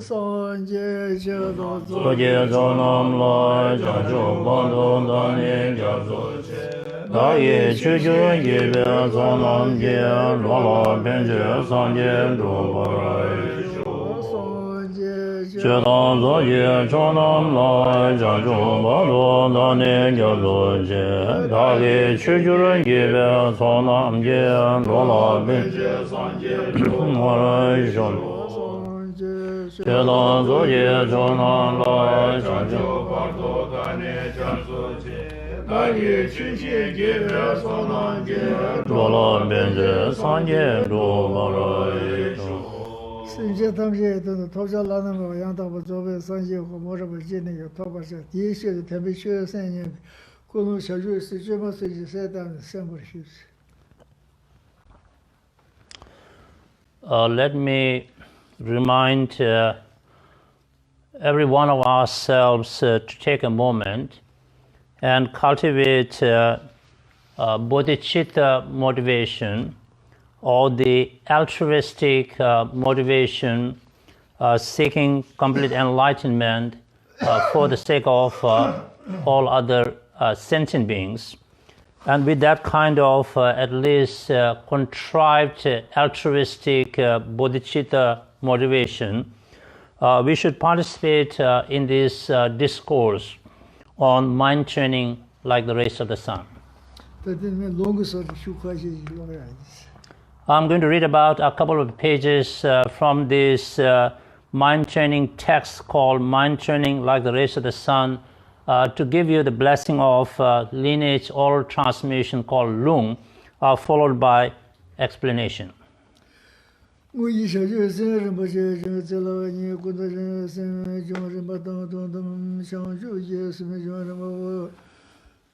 三界皆多所见众南来，讲究帮助当年讲座界，大业去就一边从南界，罗罗边界三界诸不来。觉当作业从南来，讲究帮助当年讲座界，大业去就一边从南界，罗罗边界三界诸不来。觉当作业从南来，讲究帮助当年讲座界，大业去就一边从南界，罗罗边界三界诸不来。圣洁他们这都是头上拉那么样，他不作为三界和莫什么界那个，他不是第一学的特别学3年，可能小学是这么随机赛单上不去。Let me remind every one of ourselves to take a moment and cultivate bodhicitta motivation, or the altruistic motivation seeking complete enlightenment for the sake of all other sentient beings. And with that kind of at least contrived altruistic bodhicitta motivation, we should participate in this discourse on mind training like the rays of the sun. I'm going to read about a couple of pages from this mind training text called Mind Training Like the Rays of the Sun to give you the blessing of lineage oral transmission called Lung, followed by explanation.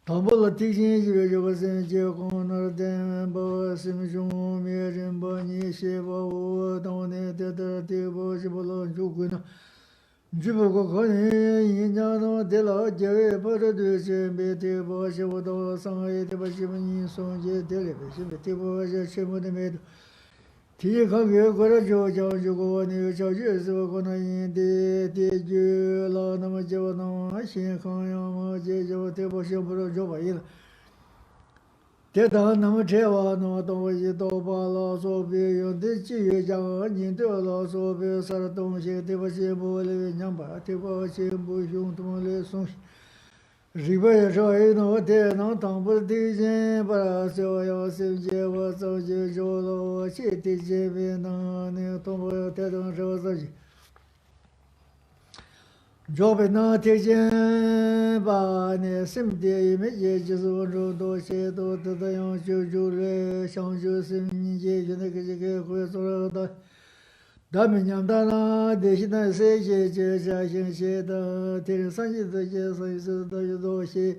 Tambola teaching you was in Jaconar then Bosim Jum, Mirin Boni, Shiva, Doni, the Tibosibolo, Jukuna, Jubuko, Indiano, Dela, Jerry, Potaduce, Betty, Boshivo, Sang, the Bashivani, Sonja, Television, the Tibo, Shimon, Tika, Gora, Jojo, New Charges, Gona, the Jula, Namajano, Shinkayama, Jejo, Table, Joba. Teta Namateva, no, Toba, so be on the Chia, into so be Saraton, Tibasibo, Yamba, Tibo, Shimbu, Tumole, Sonch. River joy no te no tamper teaching, but so your silje was so jolo, shitty jimmy, no, no, tombo, tedon, rosary. Job it not teaching, but near simply images of Rodo, Shadow, the young Juju, Shanju, Simji, Uniki, Damian Dana, Deshina Sage, Jashin Sheda, Tirinsanji, the Jesus, the Yodoshi,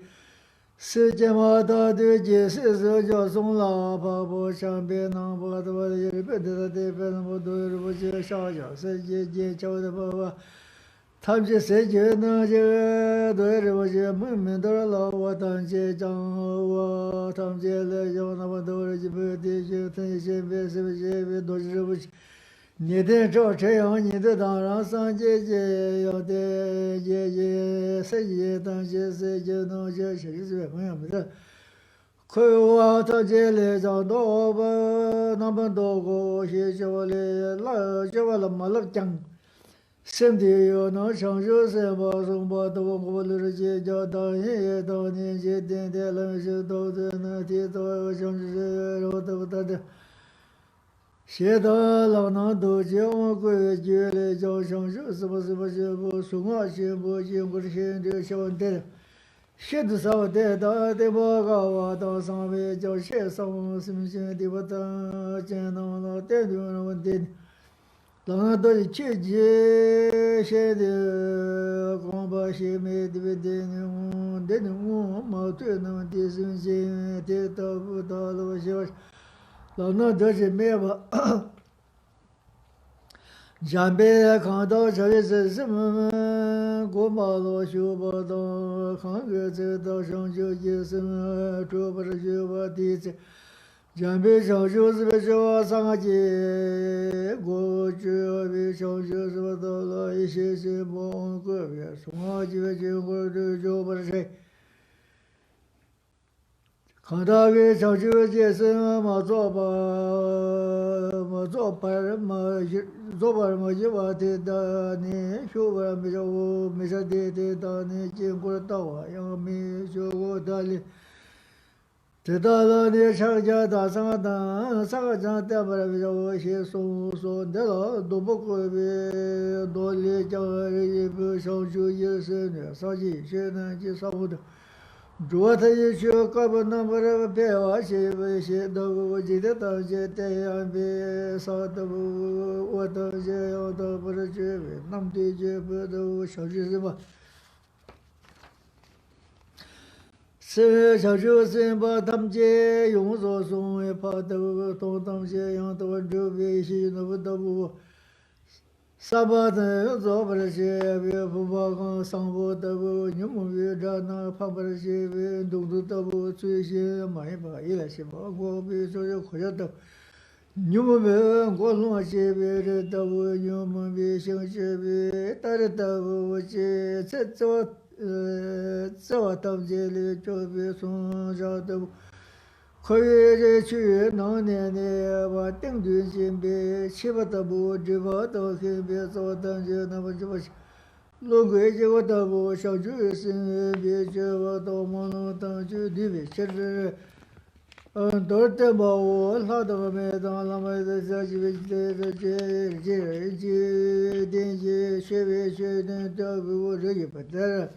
Sejamata, the Jesus, Josula, Pabo, Champion, but the Dependable Dojo, Shaja, Sage, Chow the Baba, Tamji Sage, no, there was a movement or law, what Tamji, Jang, Tamji, Jonah, Doji, Tension, Dojo. 你的照这样，你的当然三姐姐要的姐姐，谁也当姐谁就能接谁是朋友们的。可我他这里长多吧，那么多个学校里老叫我那么老讲，身体又能承受什么什么都我的姐叫当爷当年纪点点冷水都在那提到像是肉都得的。 写的老能都叫我归觉来叫上手是不是不是不送我先不经过现在小问题，写的少的到的报告啊到上面叫写上什么什的不当见到了点点问题，当都是切记写的光把写没的的我矛盾那问题是些的到不到了小。 老那都是没吧，江边看到这是什么？过马路修不到，看个走到上就什么，这不是修不地子，江北小学是不是我上个节过去的小学是不是到了一些些帮个别送啊几个结婚的就不是谁。看到个小学健身嘛做吧，嘛做吧嘛做吧嘛一晚的到你学吧没叫我没啥的到你经过到啊，要没学过到你。这到了你上家打上个仗带不来比较我些送的了都不过别多里叫一不上学也是呢，上去学呢就上不的。主要他一学搞不那么这个变化些不些都我记得当些太阳别啥都我当些要都不是绝对，那么对绝不都小学是吧？是小学生把他们家用作送也怕都东东些样都周边些那不都不。三八灯做不了些，别不把个上坡都不，你们别这那怕不了些，别动作都不最些买吧，一来些吧，我别说是回家都，你们别我弄些别的都不，你们别想些别，大的都不我这这到这里就别从这都。可以去农年的把定军先别七八都不，这把都先别做当就那么这么，龙贵这个都不小学生别这个都忙了当就里边其实，都得把我老多没当那么这电机学别学的都不这也不得。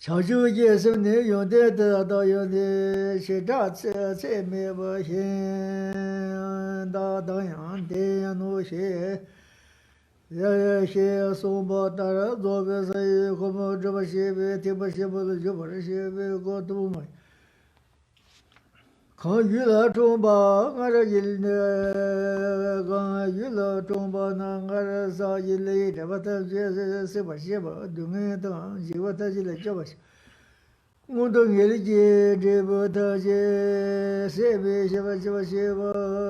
小学也是那用的到用的是这没不行，当样的那些，些送包当然做个生意，我们这么些呗，听不些不就不是些呗，我都没。看娱乐中吧，俺这一那看娱乐中吧，那俺这啥一类的吧，他就是不些吧，对俺当结果他就来叫吧。我都眼里见这不他些设备些吧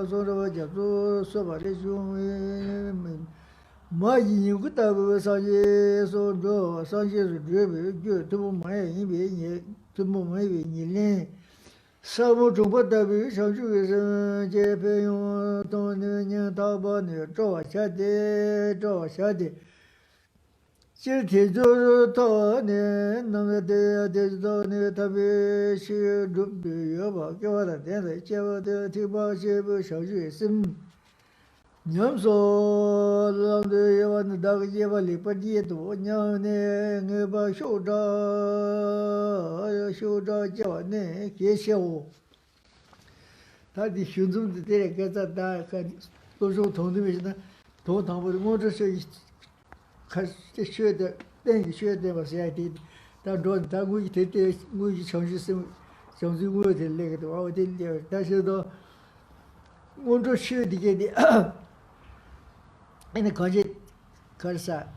说着我叫做说吧的兄们，没一个大部上去说着上去是准备就都不买一边你都不买一边你连。上午中不单位上学生这边用当年大把呢找下的，今天就是到呢那个的到呢特别是准备要吧，给我的电视，给我的听把这部小学生，你们说让的要把那大个也把里边的多，娘呢我把校长叫呢给小，他的群众的这个在大和都是同的为什么？同堂不我这是开始学的，那个学的吧是爱的，但主要他我一天天我一上学生，上学我的那个的话我的了，但是到我这学的给的。那考啥？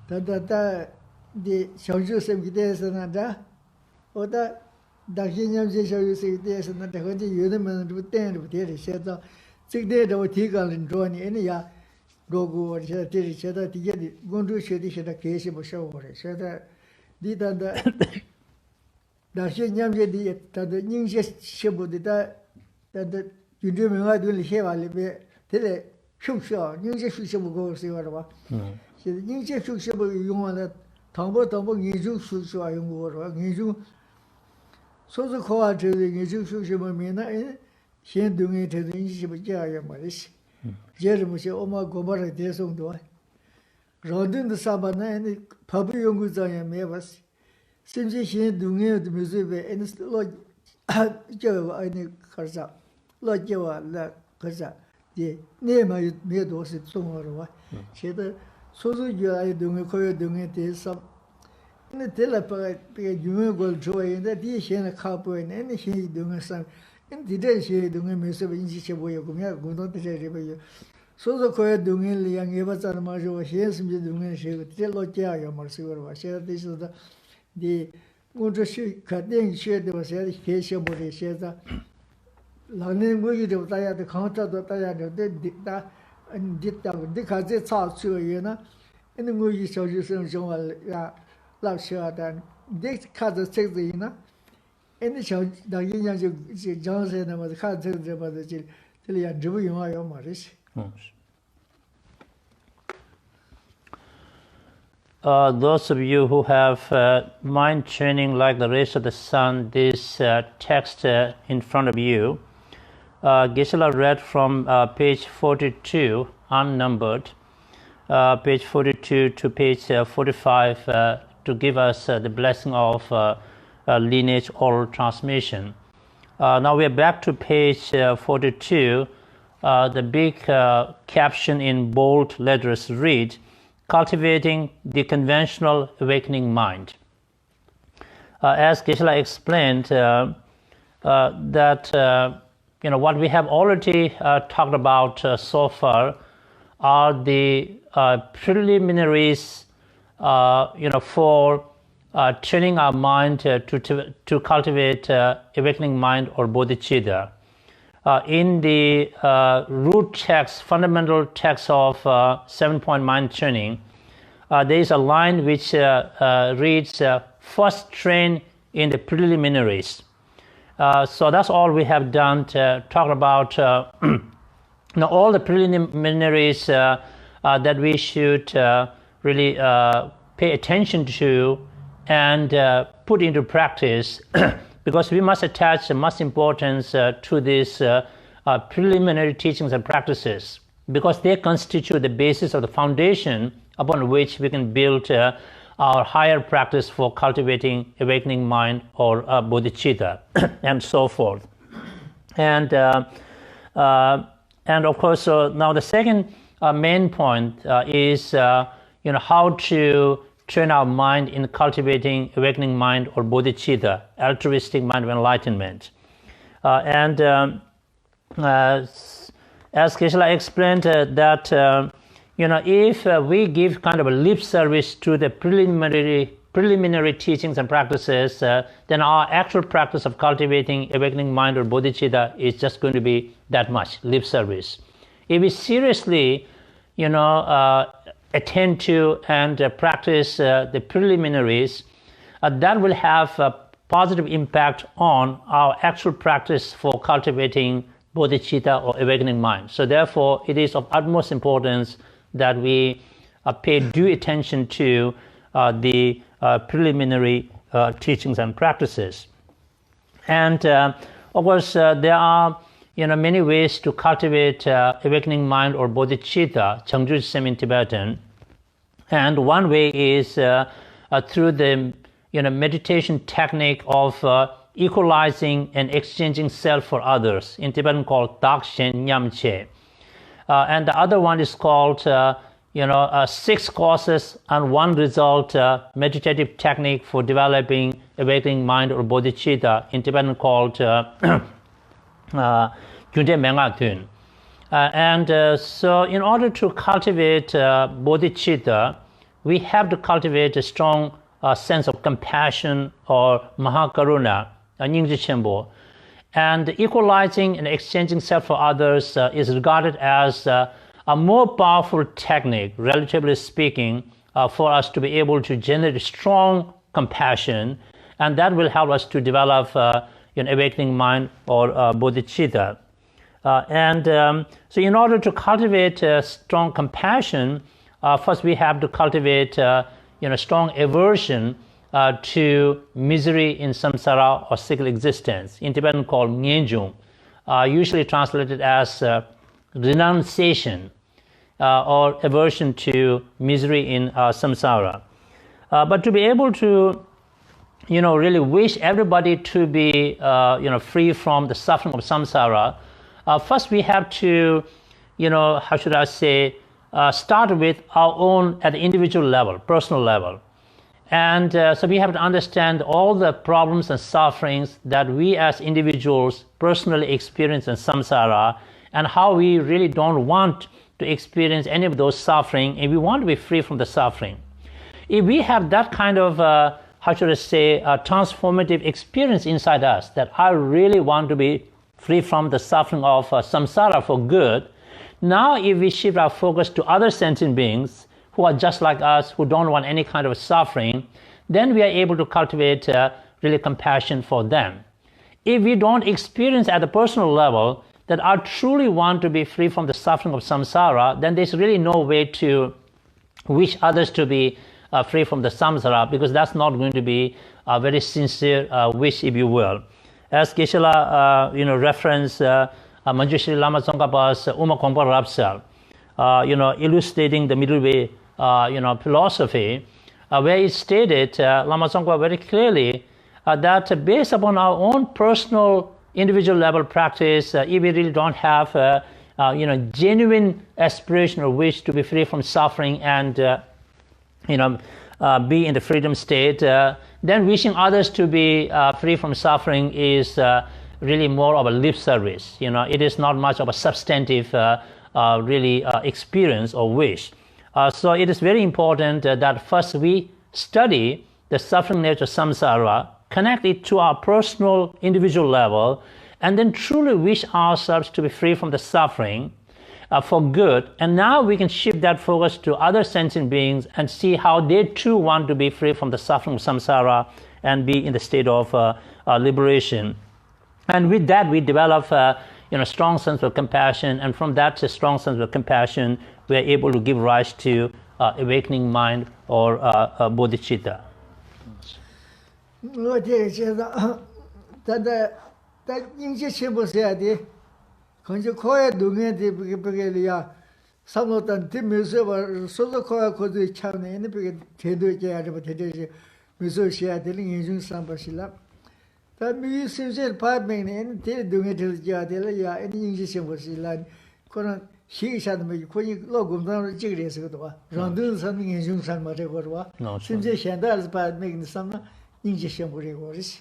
他的小学生的是那着，我的大学年纪小学生的是那这个的有的们都带着的现在，这个的我提纲了多年了呀，如果现在现在第一的我这学的现在开始不少我了，现在你的大学年纪的他的应届学部的他的军队文化队里写完里边，他的。学校，应届学校不够是吧？是吧？现在应届学校不用完了，唐不研究学校用过是吧？研究，说是考完之后研究学校嘛，没那先读研这东西不加也没得事，接着不行，我们国家的送多，让人的上班那跑不用过这样没法事，甚至先读研都没随便，那老叫我那可啥，老叫我那可啥。那没有多少中国的话，现在说是越来越多人可以多人在上，那这了别个永远过之外，那底现在靠不那那现在多人上，那这些多人没什么引起些不有共样共同的这边有，说是可以多人里样也不咋么说，现在是没多人说，这老家也没说的话，现在就是的，我这学肯定学的，我现在学习不的，现在，老年我有的大家的看着都大家都得打，你看这差出去呢，那我有小学生上啊，老师啊的，你看着这个呢，那小那印象就讲些那么看这个么的这里也只不用啊要么这些。Those of you who have mind training like the rays of the sun, this text in front of you, Geshe read from page 42, unnumbered, page 42 to page 45 to give us the blessing of lineage oral transmission. Now we are back to page 42. The big caption in bold letters read, Cultivating the Conventional Awakening Mind. As Geshe explained, that what we have already talked about so far are the preliminaries, for training our mind to cultivate awakening mind or bodhicitta. In the root text, fundamental text of 7-point mind training, there is a line which reads, first train in the preliminaries. So that's all we have done to talk about all the preliminaries that we should really pay attention to and put into practice because we must attach much importance to these preliminary teachings and practices because they constitute the basis of the foundation upon which we can build our higher practice for cultivating awakening mind or bodhicitta and so forth. And of course, now the second main point is how to train our mind in cultivating awakening mind or bodhicitta, altruistic mind of enlightenment. As Geshe explained that if we give kind of a lip service to the preliminary teachings and practices, then our actual practice of cultivating awakening mind or bodhicitta is just going to be that much lip service. If we seriously, attend to and practice the preliminaries, that will have a positive impact on our actual practice for cultivating bodhicitta or awakening mind. So therefore, it is of utmost importance that we pay due attention to the preliminary teachings and practices. And of course, there are many ways to cultivate awakening mind or bodhicitta, Changju in Tibetan. And one way is through the meditation technique of equalizing and exchanging self for others, in Tibetan called Dhargye Nyamche. And the other one is called 6 causes and 1 result meditative technique for developing awakening mind or bodhicitta, in Tibetan called so in order to cultivate bodhicitta, we have to cultivate a strong sense of compassion or mahakaruna, and equalizing and exchanging self for others is regarded as a more powerful technique, relatively speaking, for us to be able to generate strong compassion, and that will help us to develop awakening mind or bodhicitta. So in order to cultivate strong compassion, first we have to cultivate strong aversion to misery in samsara or cyclical existence, in Tibetan called ngenjung, usually translated as renunciation or aversion to misery in samsara. But to be able to really wish everybody to be, free from the suffering of samsara, first we have to, start with our own at the individual level, personal level. And so we have to understand all the problems and sufferings that we as individuals personally experience in samsara and how we really don't want to experience any of those suffering and we want to be free from the suffering. If we have that kind of how should I say, a transformative experience inside us, that I really want to be free from the suffering of samsara for good. Now if we shift our focus to other sentient beings who are just like us, who don't want any kind of suffering, then we are able to cultivate really compassion for them. If we don't experience at the personal level that I truly want to be free from the suffering of samsara, then there's really no way to wish others to be free from the samsara, because that's not going to be a very sincere wish, if you will. As Geshe-la, reference Manjushri Lama Tsongkhapa's Uma Kongpa Rapsal, elucidating the middle way, philosophy, where it stated, Lama Tsongkha very clearly, that based upon our own personal, individual level practice, if we really don't have, genuine aspiration or wish to be free from suffering and, be in the freedom state, then wishing others to be free from suffering is really more of a lip service. It is not much of a substantive, experience or wish. So it is very important that first we study the suffering nature of samsara, connect it to our personal, individual level, and then truly wish ourselves to be free from the suffering for good. And now we can shift that focus to other sentient beings and see how they too want to be free from the suffering of samsara and be in the state of liberation. And with that, we develop a strong sense of compassion, and from that strong sense of compassion, we are able to give rise to awakening mind or bodhicitta. 我这个现在，但应接全部是的，可就考验农业的不给了呀，上了当地没事吧，说是考验可是强的，那不给天都这样子吧，天天是没事写的，那研究上不是了。但没有首先把明年天农业就是这样的了呀，那应接全部是了，可能写一下的嘛，可以老工当这个是个多，让都是上的研究上嘛这个是吧？甚至现在是把明年上了。 인지시험 보내고 그러지.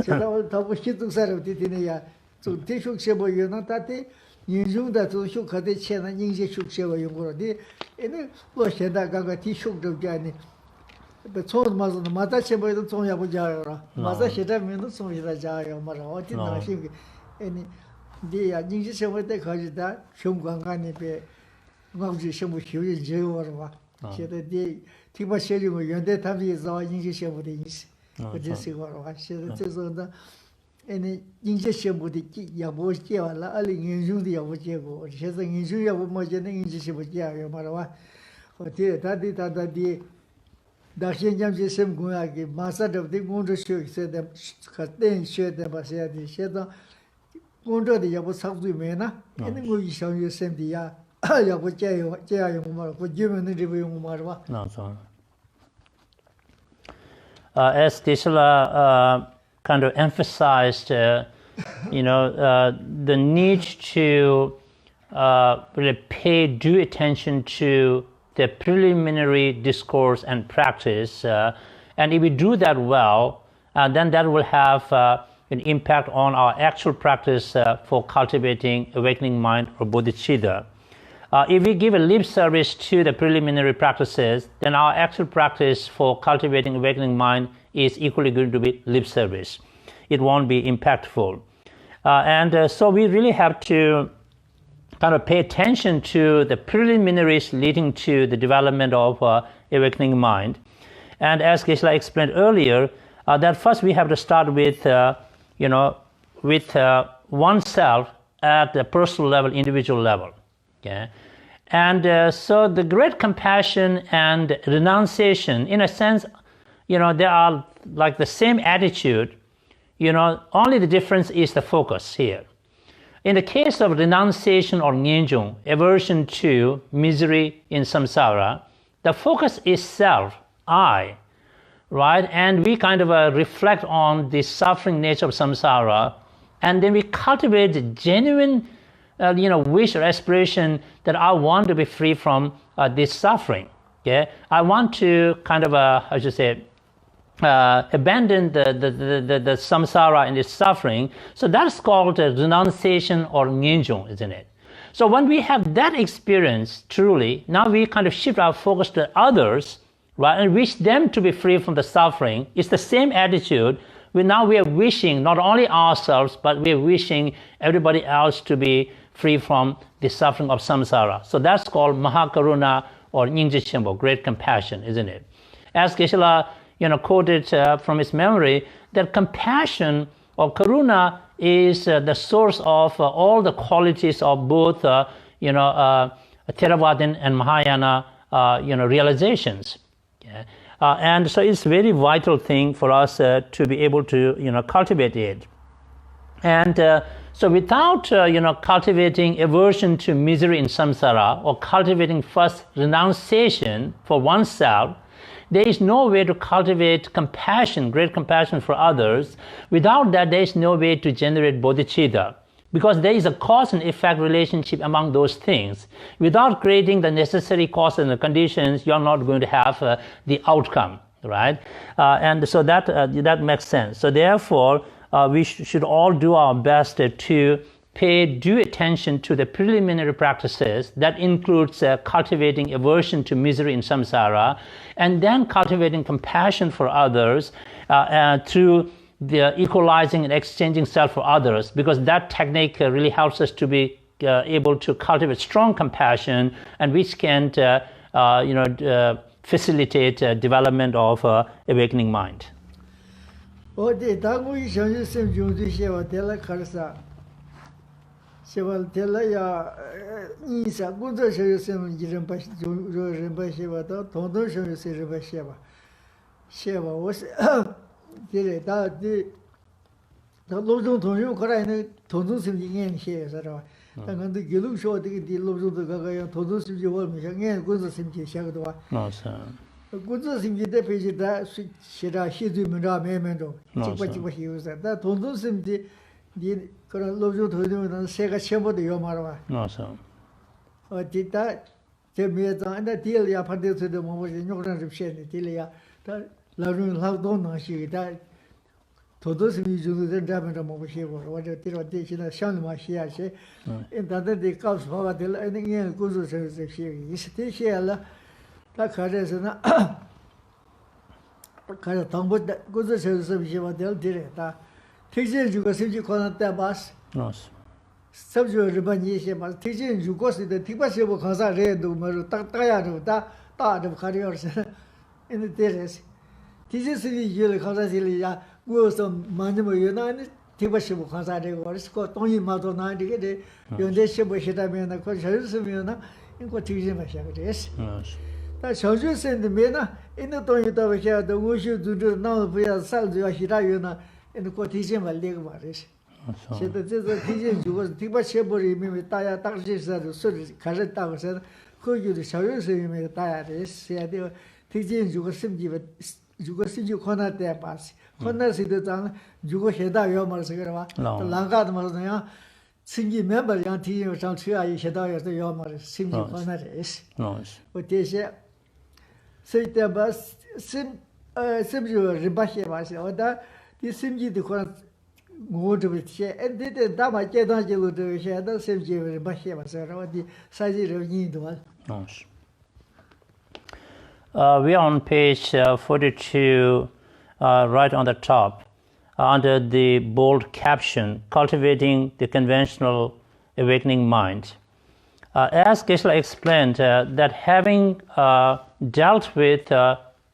제가 더부 희도 사람 되네야. 좀 대숙세 보이는 다때 인중다 또 쇼카데 채는 인지 숙세와 용거데. 얘는 뭐 현다가가 뒤숙도 되니. 총 맞는 마다체 보이도 총야 보자라. 마다 시다면은 총이다 자요 말아. 어디 나시기. 얘니 디야 인지시험 때 가지다 경관관이 배 막지 시험 효율 제어로 봐. 제가 디 티바 세리고 연대 탐지 자와 인지시험 때 인지. 我这是我话，现在这种的，应届项目的也不接完了，2010的也不接过，现在20也不没接，那应届项目接了嘛了哇？我这他的，到现在这什么工啊？给马上的工作学的，可等学的吧？现在工作的也不差不多没呢，那我一想就什么的呀，也不接用嘛，我基本的这不用嘛是吧？那错。 as Geshe-la kind of emphasized, the need to really pay due attention to the preliminary discourse and practice, and if we do that well, then that will have an impact on our actual practice for cultivating awakening mind or bodhicitta. If we give a lip service to the preliminary practices, then our actual practice for cultivating awakening mind is equally going to be lip service. It won't be impactful. So we really have to kind of pay attention to the preliminaries leading to the development of awakening mind. And as Geshe-la explained earlier, that first we have to start with, with oneself at the personal level, individual level. Okay? And so the great compassion and renunciation, in a sense, they are like the same attitude, only the difference is the focus here. In the case of renunciation or ngenjung, aversion to misery in samsara, the focus is self, I, right? And we kind of reflect on the suffering nature of samsara, and then we cultivate the genuine wish or aspiration that I want to be free from this suffering. Okay, I want to kind of abandon the samsara and its suffering. So that's called renunciation or ngenjung, isn't it? So when we have that experience truly, now we kind of shift our focus to others right, and wish them to be free from the suffering. It's the same attitude. Now we are wishing not only ourselves, but we are wishing everybody else to be free from the suffering of samsara. So that's called Mahakaruna or Nyingje Chenpo, great compassion, isn't it? As Geshe quoted from his memory, that compassion or karuna is the source of all the qualities of both, Theravada and Mahayana, realizations. Yeah? And so it's a very vital thing for us to be able to, cultivate it. And so without, cultivating aversion to misery in samsara or cultivating first renunciation for oneself, there is no way to cultivate compassion, great compassion for others. Without that, there is no way to generate bodhicitta, because there is a cause and effect relationship among those things. Without creating the necessary causes and the conditions, you're not going to have the outcome, right? And so that makes sense. So therefore, we should all do our best to pay due attention to the preliminary practices. That includes cultivating aversion to misery in samsara, and then cultivating compassion for others through the equalizing and exchanging self for others, because that technique really helps us to be able to cultivate strong compassion, and which can facilitate development of awakening mind. Sheval tela ya insa gunzo shoyo sem jiren pa jo ren pa sheba to tondo shoyo se ren pa sheba was dire da di da lobjong tongyo kora ne tondo sem ingen she sa ra da ngan de gilu sho de di lobjong de ga ya tondo sem ji wol mi ngen gunzo sem ji sha ga do no sir gunzo sem ji de pe ji da shira shi du mi ra me men do chi pa shi yo sa da tondo sem ji di 그런 로조 도도는 세가 첨부도 요 말아. 맞아. 어디다 제미에다는데 딜이야 판데서도 뭐 욕을 좀 셰네 딜이야. 다 라룬 라도 나시다. 도도스 미주도 잡으면 뭐 보시고 어제 딜어 대신에 샹마 시야시. 인터넷에 가서 봐봐 딜 아니게 고조서 시 이스테시알라. 다 가래서나 가래 당보 고조서 비시와 딜 딜에다. Tenzin juga sih kalau tak bas, sabju ribani sih mas. Tenzin juga sih, tiba sih bukan saya redo, malu tak ya tu, tak ada karya orang. Ini terus. Tenzin sih jual kalau sih ya, gua so mana mau ya ni tiba sih bukan saya redo, orang sekolah tongi mato nanti ke deh, yang deh sih boleh kita mana, kalau saya sih mana, ini kau Tenzin macam terus. Tapi sabju sih ni mana, ini tongi tahu macam tu, gua sih dulu nama punya sal juga hira ya na. In the quotation will leg maris. She the teaching you was Tiba Shebori, maybe Taya Taxis, Kazet Towers, who you the Shadows, you may tire this, say teaching you was simply you go see you cannot there pass. Connor see the tongue, you go head out your Marsagara, the Langat Marzana, singing member young tea or some tree, I shed out the Yomar, simply connor is. But they say, the bus sim you rebashi was or that. This seems to be more to be shared, and did the Dharma get on you to share the same year, but here was already size of need one. We are on page 42, right on the top, under the bold caption, Cultivating the Conventional Awakening Mind. As Geshe explained, that having dealt with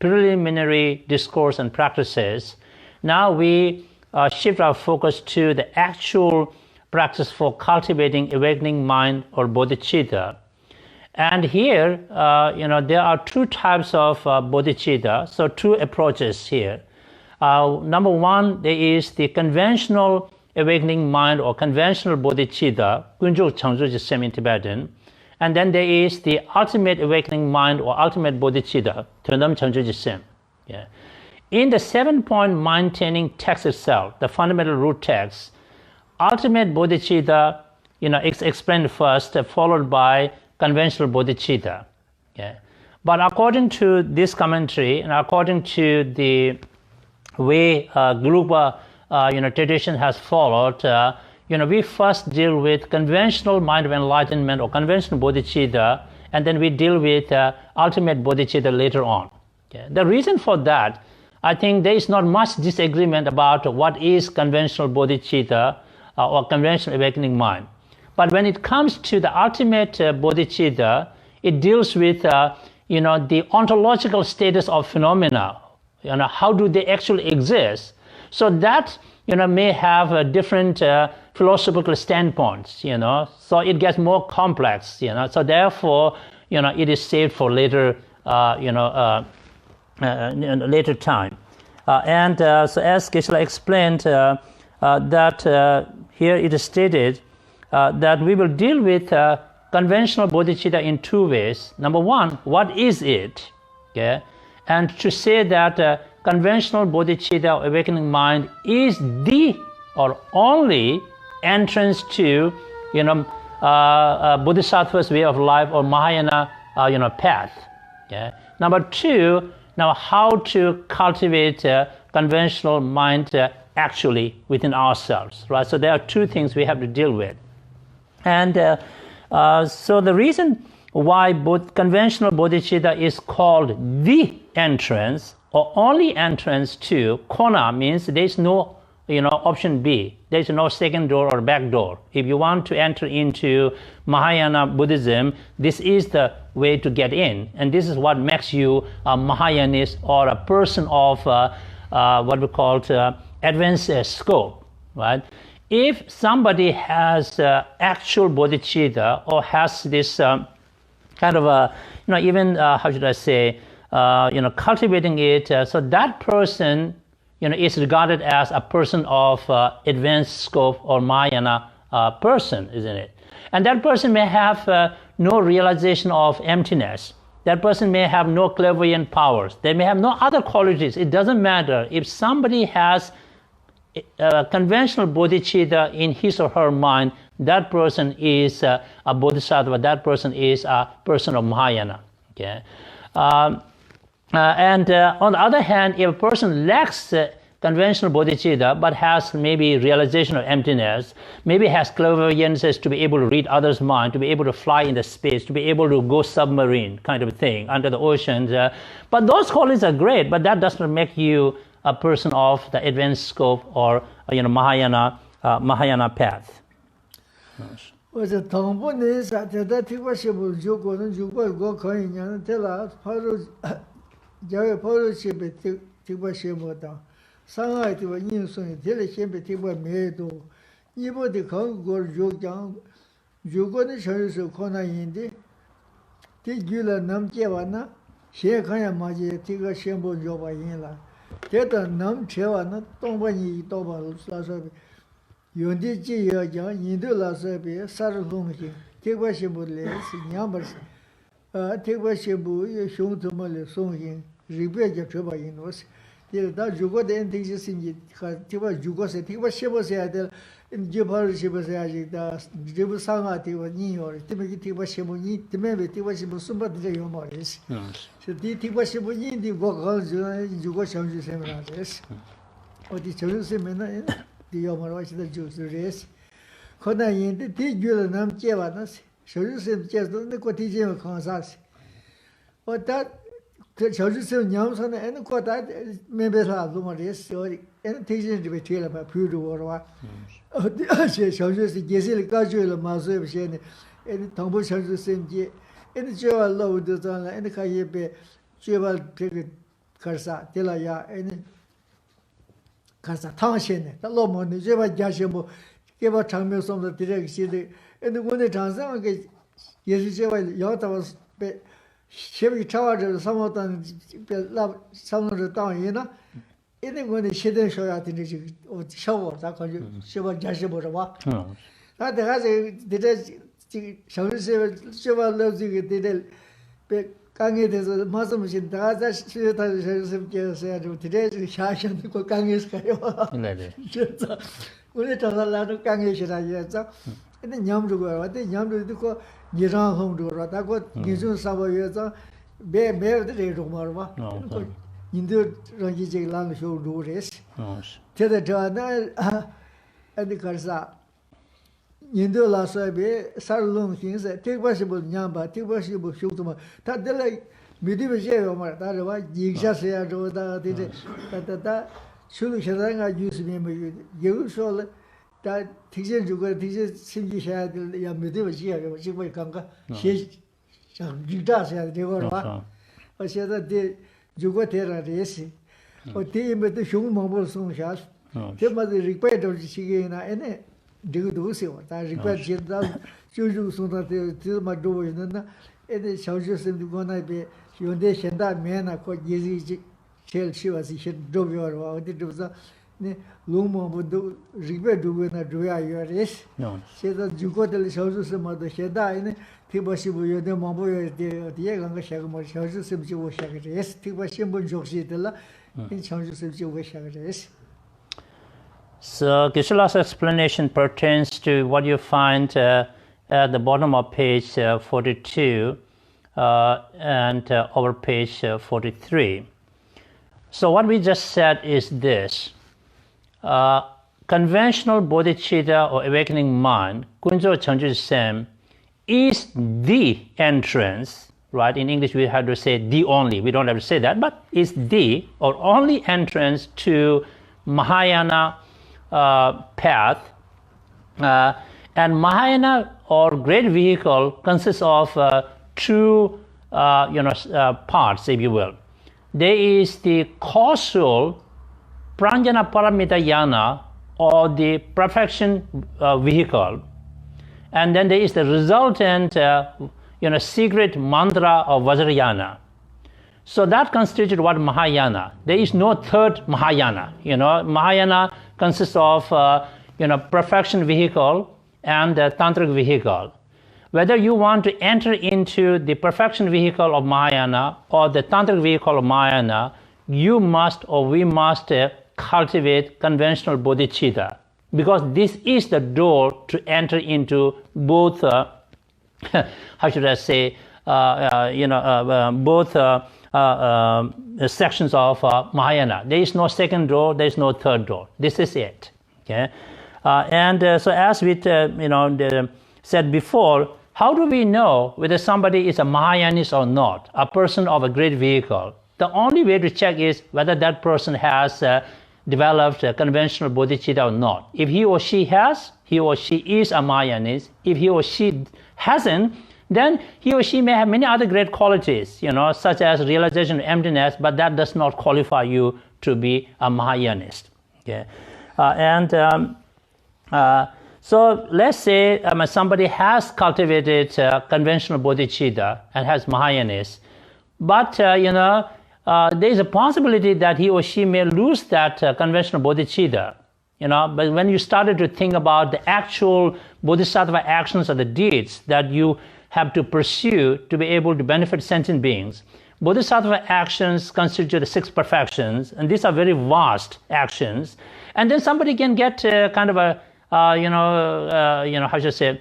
preliminary discourse and practices, now we shift our focus to the actual practice for cultivating awakening mind or bodhicitta. And here, there are two types of bodhicitta, so two approaches here. Number one, there is the conventional awakening mind or conventional bodhicitta, Kunjo Changju Jisem in Tibetan. And then there is the ultimate awakening mind or ultimate bodhicitta, Tundam Changju Jisem. Yeah. In the 7-point mind-training text itself, the fundamental root text, ultimate bodhicitta, is explained first, followed by conventional bodhicitta. Yeah. But according to this commentary and according to the way group tradition has followed, we first deal with conventional mind of enlightenment or conventional bodhicitta, and then we deal with ultimate bodhicitta later on. Okay? The reason for that, I think there is not much disagreement about what is conventional bodhicitta or conventional awakening mind. But when it comes to the ultimate bodhicitta, it deals with the ontological status of phenomena. How do they actually exist? So that may have different philosophical standpoints. So it gets more complex. So therefore, it is saved for later, later time. And so as Geshe explained, that here it is stated that we will deal with conventional bodhicitta in two ways. Number one, what is it? Okay? And to say that conventional bodhicitta, awakening mind, is the or only entrance to Bodhisattva's way of life or Mahayana path. Okay? Number two, now how to cultivate conventional mind actually within ourselves, right? So there are two things we have to deal with. And so the reason why conventional bodhicitta is called the entrance or only entrance to Kona means there is no option B. There is no second door or back door. If you want to enter into Mahayana Buddhism, this is the way to get in. And this is what makes you a Mahayanist or a person of what we call advanced scope, right? If somebody has actual bodhicitta or has this kind of a, even, how should I say, cultivating it, so that person, is regarded as a person of advanced scope or Mahayana person, isn't it? And that person may have no realization of emptiness. That person may have no clairvoyant powers. They may have no other qualities. It doesn't matter. If somebody has conventional bodhicitta in his or her mind, that person is a bodhisattva. That person is a person of Mahayana. Okay. And on the other hand, if a person lacks conventional bodhicitta but has maybe realization of emptiness, maybe has clairvoyances to be able to read others' mind, to be able to fly into space, to be able to go submarine kind of thing under the oceans. But those qualities are great, but that does not make you a person of the advanced scope or Mahayana path. 미디베제요 말 다르와 익샤세야 저다 디데 다다 출루셔다가 유스미미 여기서 다 티제 주고 티제 심지셔야 야 미디베제야 지금 간가 시 장기다세야 되거라 어셔다 데 주고 테라레시 어디에도 흉모볼 송샤 제마도 리페이터 지기나 에네 디고도세요 다 리페이터 주주 송다 제마도 있는다 에데 샤우저스도 고나베 요데 현다 메나 코 예지 제일 쉬워서 도벼와 어디 도서 네 롱모도 리베도나 도야요레스 세다 주고들 샤우저스마도 셰다 에네 티버시부 요데 모보요 디에 간가 샤고 샤우저스 지고 샤게레스 티버시부 적시들라 인 샤우저스 지고 샤게레스. So Geshe-la's explanation pertains to what you find at the bottom of page 42 and over page 43. So what we just said is this. Conventional bodhicitta or awakening mind, Kunjo Chanju Sem, is the entrance, right? In English we have to say the only, we don't have to say that, but is the or only entrance to Mahayana path, and Mahayana or great vehicle consists of two parts, if you will. There is the causal pranjana paramita yana or the perfection vehicle, and then there is the resultant secret mantra of Vajrayana. So that constitutes what Mahayana. There is no third Mahayana. Mahayana consists of perfection vehicle and the tantric vehicle. Whether you want to enter into the perfection vehicle of Mahayana or the tantric vehicle of Mahayana, you must or we must cultivate conventional bodhicitta, because this is the door to enter into both. How should I say? Both. Sections of Mahayana. There is no second door, there is no third door. This is it. Okay, so as we said before, how do we know whether somebody is a Mahayanist or not, a person of a great vehicle? The only way to check is whether that person has developed a conventional bodhicitta or not. If he or she has, he or she is a Mahayanist. If he or she hasn't, then he or she may have many other great qualities, such as realization of emptiness, but that does not qualify you to be a Mahayanist. Okay? So let's say somebody has cultivated conventional bodhicitta and has Mahayanist, but there is a possibility that he or she may lose that conventional bodhicitta. But when you started to think about the actual bodhisattva actions or the deeds that you have to pursue to be able to benefit sentient beings, bodhisattva actions constitute the 6 perfections, and these are very vast actions. And then somebody can get kind of a, how should I say,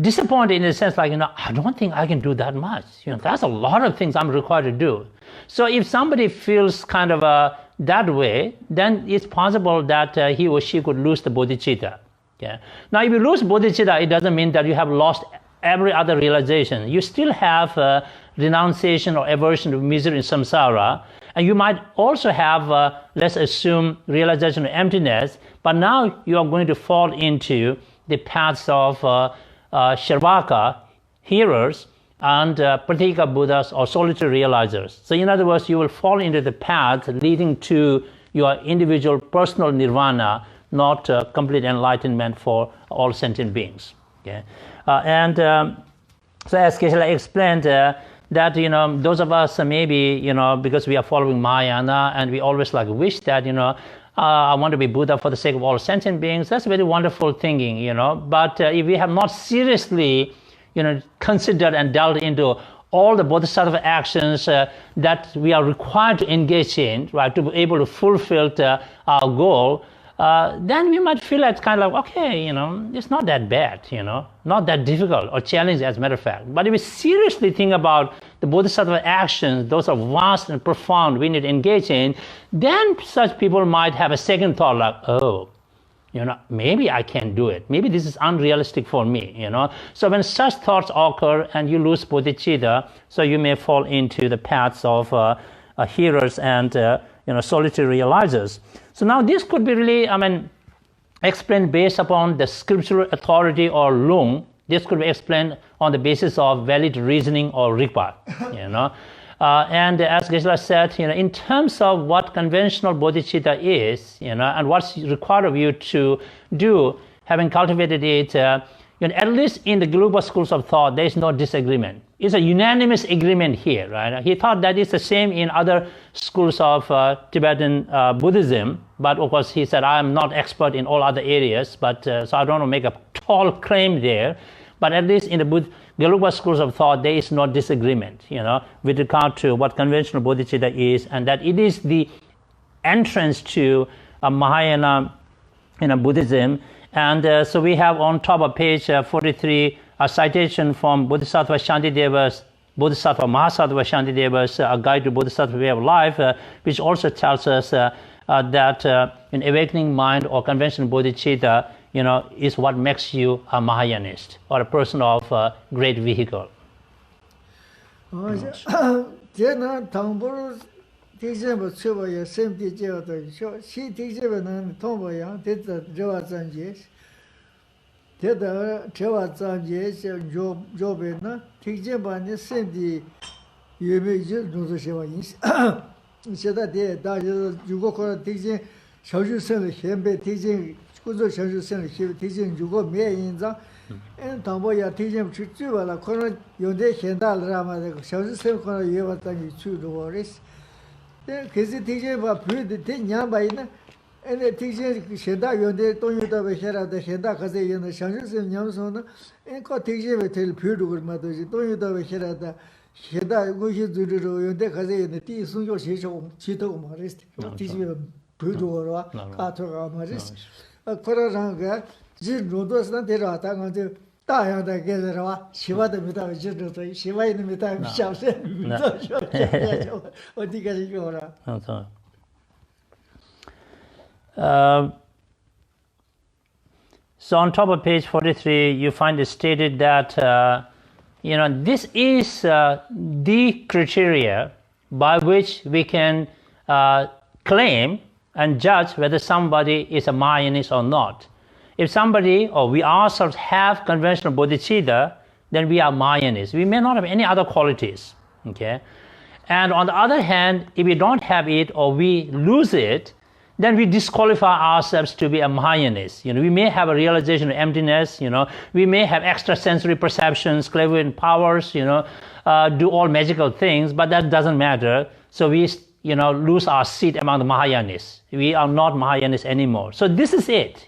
disappointed in the sense like, I don't think I can do that much. That's a lot of things I'm required to do. So if somebody feels kind of that way, then it's possible that he or she could lose the bodhicitta. Okay. Now, if you lose bodhicitta, it doesn't mean that you have lost every other realization. You still have renunciation or aversion to misery in samsara, and you might also have, let's assume, realization of emptiness, but now you are going to fall into the paths of Sharvaka, hearers, and Pratika Buddhas or solitary realizers. So in other words, you will fall into the path leading to your individual personal nirvana, not complete enlightenment for all sentient beings. Okay? So as Geshe explained, that those of us maybe because we are following Mahayana and we always wish that I want to be Buddha for the sake of all sentient beings. That's very wonderful thinking, But if we have not seriously considered and delved into all the bodhisattva actions that we are required to engage in, right, to be able to fulfill our goal, then we might feel it's kind of okay, it's not that bad, not that difficult or challenging as a matter of fact. But if we seriously think about the bodhisattva actions, those are vast and profound, we need to engage in, then such people might have a second thought oh, maybe I can't do it. Maybe this is unrealistic for me, So when such thoughts occur and you lose bodhicitta, so you may fall into the paths of hearers and, solitary realizers. So now this could be really, explained based upon the scriptural authority or lung. This could be explained on the basis of valid reasoning or rigpa, and as Geshe said, in terms of what conventional bodhicitta is, and what's required of you to do, having cultivated it, at least in the Gelugpa schools of thought, there is no disagreement. It's a unanimous agreement here, right? He thought that it's the same in other schools of Tibetan Buddhism, but of course he said, I am not expert in all other areas, but so I don't want to make a tall claim there. But at least in the Gelugpa schools of thought, there is no disagreement, with regard to what conventional bodhicitta is, and that it is the entrance to Mahayana, Buddhism. And so we have on top of page 43 a citation from Bodhisattva Shantideva's, Bodhisattva Mahasattva Shantideva's A Guide to Bodhisattva Way of Life, which also tells us that an awakening mind or conventional bodhicitta, is what makes you a Mahayanist or a person of great vehicle. And Tamboya teaching Chuvala, Kono, Yonde Hendal Rama, the Shawsel Kono Yevatan Chu the Waris. Then Kizzy teaching about the Tinyabaina, and the teaching Sheda Yonde, Toyota Vehera, the Sheda Kaze, and the Shangus and Yamsona, and caught teaching with Tel Pudu Matoji, Toyota Vehera, the Sheda Gushi Duru, Yonde Kaze, and the T. Sunjo Shisho, Chito Marist, teaching Pudu or Kato Marist. A Koranga. Rodos not the Rata on the Taya together, Shiva the Mita, Shiva in the Mita, Shouts, or Tigara. So on top of page 43, you find it stated that, this is the criteria by which we can claim and judge whether somebody is a Mahayanist or not. If somebody or we ourselves have conventional bodhicitta, then we are Mahayanists. We may not have any other qualities, okay? And on the other hand, if we don't have it or we lose it, then we disqualify ourselves to be a Mahayanist. We may have a realization of emptiness, we may have extrasensory perceptions, clairvoyant powers, do all magical things, but that doesn't matter. So we, lose our seat among the Mahayanists. We are not Mahayanists anymore. So this is it,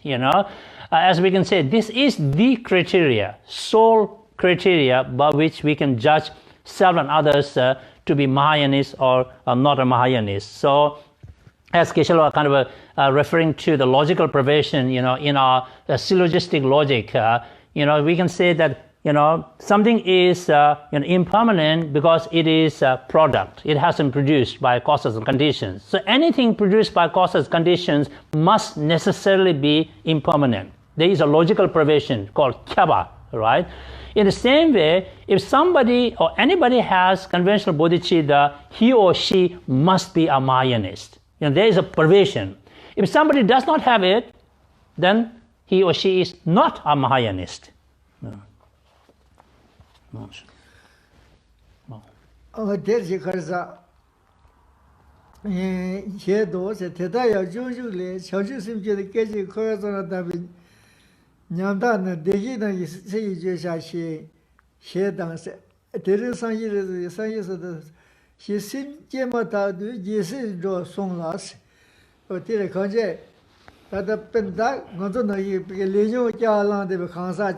as we can say, this is the criteria, sole criteria by which we can judge self and others to be Mahayanist or not a Mahayanist. So, as Geshe kind of referring to the logical perversion, in our syllogistic logic, we can say that, something is impermanent because it is a product. It has been produced by causes and conditions. So anything produced by causes and conditions must necessarily be impermanent. There is a logical perversion called kyaba, right? In the same way, if somebody or anybody has conventional bodhicitta, he or she must be a Mahayanist. There is a perversion. If somebody does not have it, then he or she is not a Mahayanist. Nyamdana Degina is say Jesha she dance. There is some years the she sim Gemata do Jesus draw song last. Or Tirekonje that the Penta Gonzona Legion Jalan de Kansa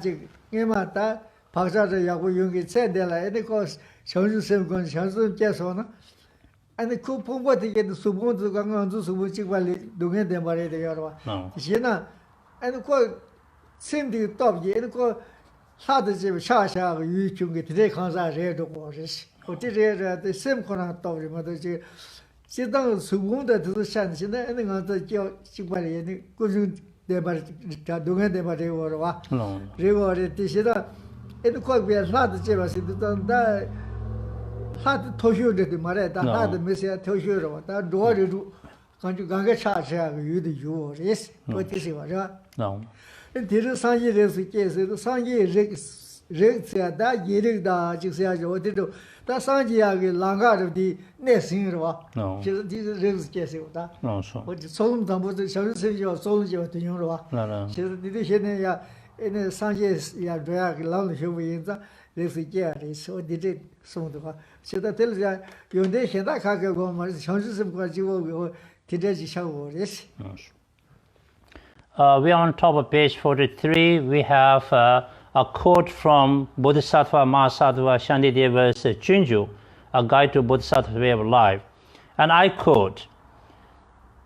Gemata, Pasha Yaku Yungi said there and of course Shansu Sem Gon Shansu Jasona. And the coupon what they get the Subun to Gangan to Subuchi Valley, doing them by the Yarwa. Shena and of course. Same the top ye, and go hard as if Shasha, you get today comes out red of waters. Or the same corner top of mother. Sit down, so wounded to the shanty, and on the Chibali, and couldn't 대바 동에 대바 되고와 No. 그리고 뜻이다 이 거기에 라드 제바시도 다 하드 토슈데 말에다 하드 메시아 토슈로 다 도어도 간주 강게 차차가 유도 유어스 어디서 와라 No. 디르 상기에서 계속 상기 렉스야다 예릭다 직세야죠 어디도 다 상기하게 랑가르디 내싱으로 No. 그래서 디르 렉스 계속다 No, so. 어디 소름 담보도 셔르세요 소름죠 되는로 No, no. 그래서 디르 현에야 ene sanje ya doya ki lao shu yin za le su jia de so de de song de wa xie da de ya yon de xian da ka ge go ma xiang shi sim kwa ji wo de de ji xiao wo de shi We are on top of page 43. We have a quote from Bodhisattva Mahasattva Shantideva's Junju, a guide to Bodhisattva's way of life. And I quote,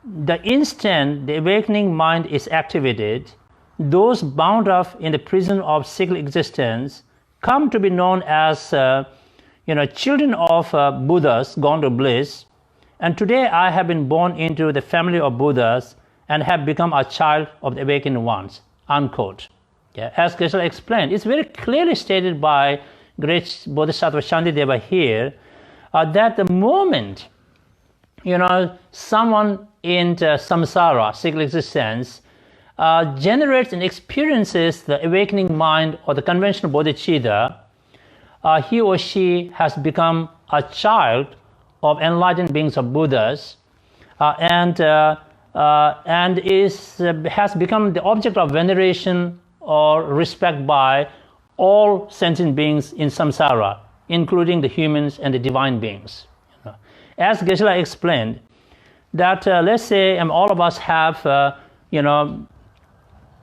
"The instant the awakening mind is activated, those bound up in the prison of cyclic existence come to be known as children of Buddhas gone to bliss. And today I have been born into the family of Buddhas and have become a child of the awakened ones," unquote. Yeah. As Geshe explained, it's very clearly stated by great Bodhisattva Shantideva here that the moment someone in samsara, cyclic existence, generates and experiences the awakening mind or the conventional bodhicitta, he or she has become a child of enlightened beings of Buddhas, and has become the object of veneration or respect by all sentient beings in samsara, including the humans and the divine beings. As Geshe explained, that let's say all of us have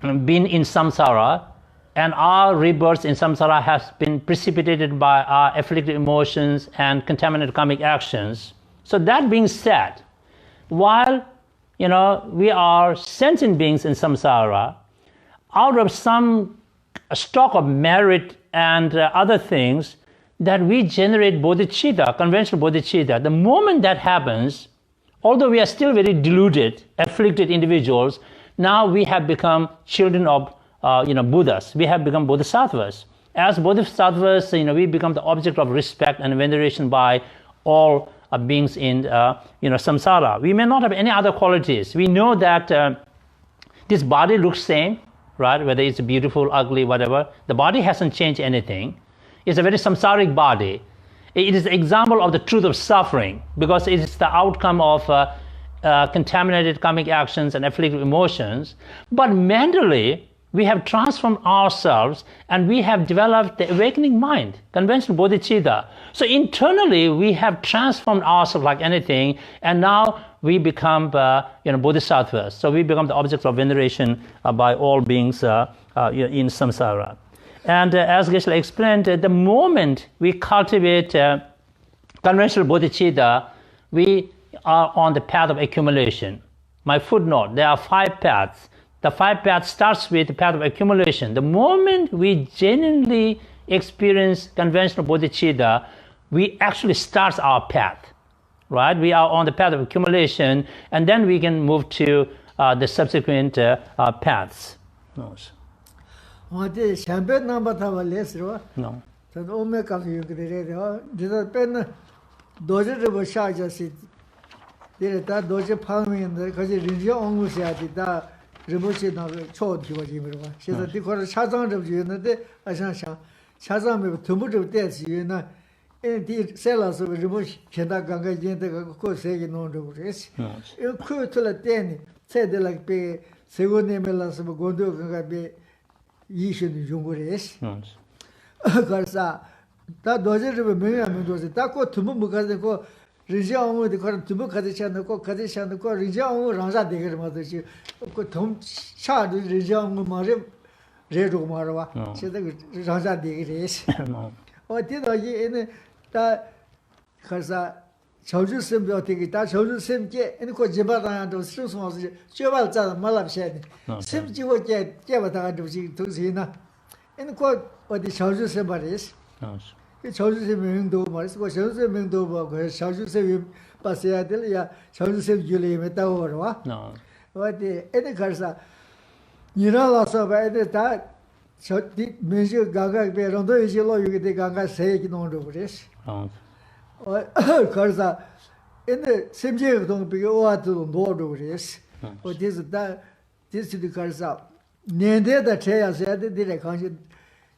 been in samsara, and our rebirths in samsara has been precipitated by our afflictive emotions and contaminated karmic actions. So that being said, while we are sentient beings in samsara, out of some stock of merit and other things, that we generate bodhicitta, conventional bodhicitta. The moment that happens, although we are still very deluded, afflicted individuals, now we have become children of Buddhas. We have become bodhisattvas. As bodhisattvas, we become the object of respect and veneration by all beings in samsara. We may not have any other qualities. We know that this body looks same, right? Whether it's beautiful, ugly, whatever. The body hasn't changed anything. It's a very samsaric body. It is an example of the truth of suffering because it is the outcome of contaminated karmic actions and afflictive emotions. But mentally, we have transformed ourselves and we have developed the awakening mind, conventional bodhicitta. So internally, we have transformed ourselves like anything, and now we become bodhisattvas. So we become the objects of veneration by all beings in samsara. And as Geshe explained, the moment we cultivate conventional bodhicitta, we are on the path of accumulation. My footnote, there are 5 paths. The 5 paths starts with the path of accumulation. The moment we genuinely experience conventional bodhicitta, we actually start our path, right? We are on the path of accumulation, and then we can move to the subsequent paths. No. 어디 샴페 넘버 타고 레스로 No. 저 오메가 유그레레요 디다 펜 도저를 뭐 샤자시 디다 도저 파미인데 거기 리지오 옹무시아디다 리보시나 초디고지미로 봐 그래서 디코를 차장을 주는데 아상상 차장에 도무도 대지나 디 셀라서 리보시 현다 강가 인데가 그 세계 논도 그랬어 이 쿠틀 때니 세들락베 세고네멜라서 고도 강가베 이신의 용거레스 그래서 다 도저를 명하면 도저 다고 두번 먹가지고 리자오모데 그런 두번 가지지 않고 리자오모 랑자 되게 맞듯이 그돈 차도 리자오모 말에 레도 말와 제가 랑자 되게 레스 어디다 이는 다 그래서 저주심 어떻게 다 저주심께 이거 제바다도 스스로서 제발자 말랍셔네 심지고 제바다도 지금 도시나 이거 어디 저주심 말이스 이 저주심 명도 말이스 그 저주심 명도 뭐 저주심 빠세야 될야 저주심 줄이면 따오라 어디 이거 그래서 Nina Lasa by the that so did measure Gaga Berondo is yellow, you get the Ganga say no this. Or Karza in the same year don't be what to do this. Or this is the Karza. Near the chair said the direction.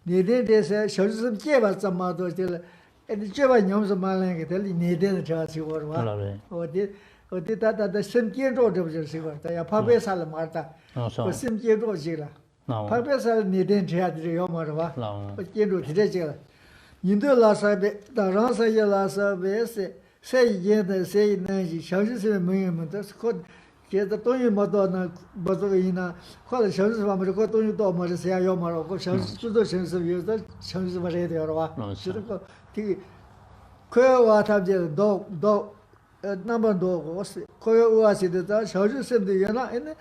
Needed this shows some gave us some mother still. And the Java Yams of Malang, needed the chance you were. Or did that the same year road of the Sigur. They are Papa Salamarta. Or same year road Zilla. Papa Sal needed to have the Yomara. But you do today. You do last a bit, the Ransa Yelasa base, say yen, say Nancy, shows a movement. That's good. Get the Tony Madonna, Bazoina, call the shows of America, Tony Thomas, say Yomara, shows to the sense of use that shows of a radio. Queer what have the dog, number dog was Koyo was it that shows in the Yana and the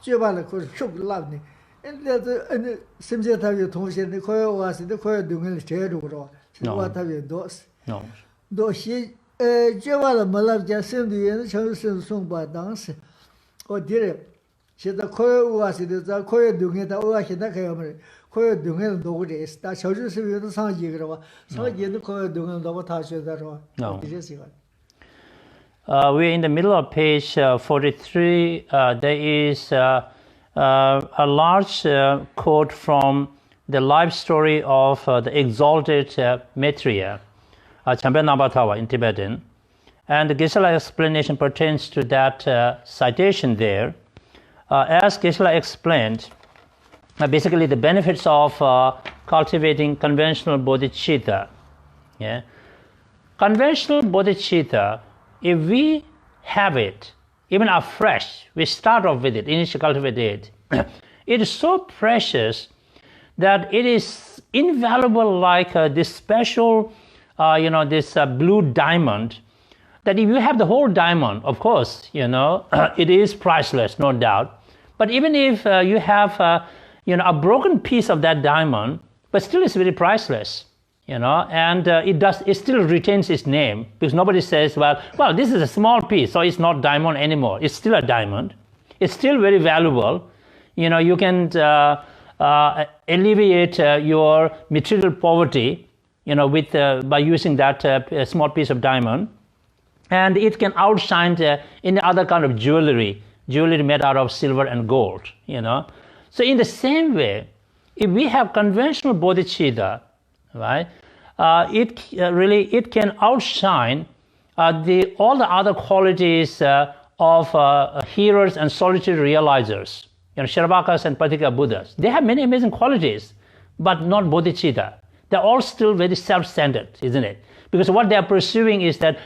Jibala could shook loudly. And the same set have you told the Koyo was the Koyo doing the chair or what have you those? No. Though she Jibala Malab just sent the end shows in song by dance. Oh dear, she the Koyo was it that Koyo doing it or she that camera. Koyo doing it dog is that shows you the sound jigger. So you the Koyo doing the touch that one. No. We're in the middle of page 43. There is a large quote from the life story of the exalted Maitreya, Champa Nabatawa in Tibetan. And the Geshe explanation pertains to that citation there. As Geshe explained, basically the benefits of cultivating conventional bodhicitta. Yeah? Conventional bodhicitta, if we have it, even afresh, we start off with it, initially cultivate it, it is so precious that it is invaluable like this special, this blue diamond, that if you have the whole diamond, of course, it is priceless, no doubt. But even if you have, a broken piece of that diamond, but still it's very priceless. And it still retains its name because nobody says, well, this is a small piece, so it's not diamond anymore. It's still a diamond. It's still very valuable. You can alleviate your material poverty, by using that small piece of diamond, and it can outshine any other kind of jewelry made out of silver and gold. So in the same way, if we have conventional bodhicitta, right? It can outshine all the other qualities of hearers and solitary realizers. Shravakas and Patika Buddhas. They have many amazing qualities, but not bodhicitta. They're all still very self-centered, isn't it? Because what they are pursuing is that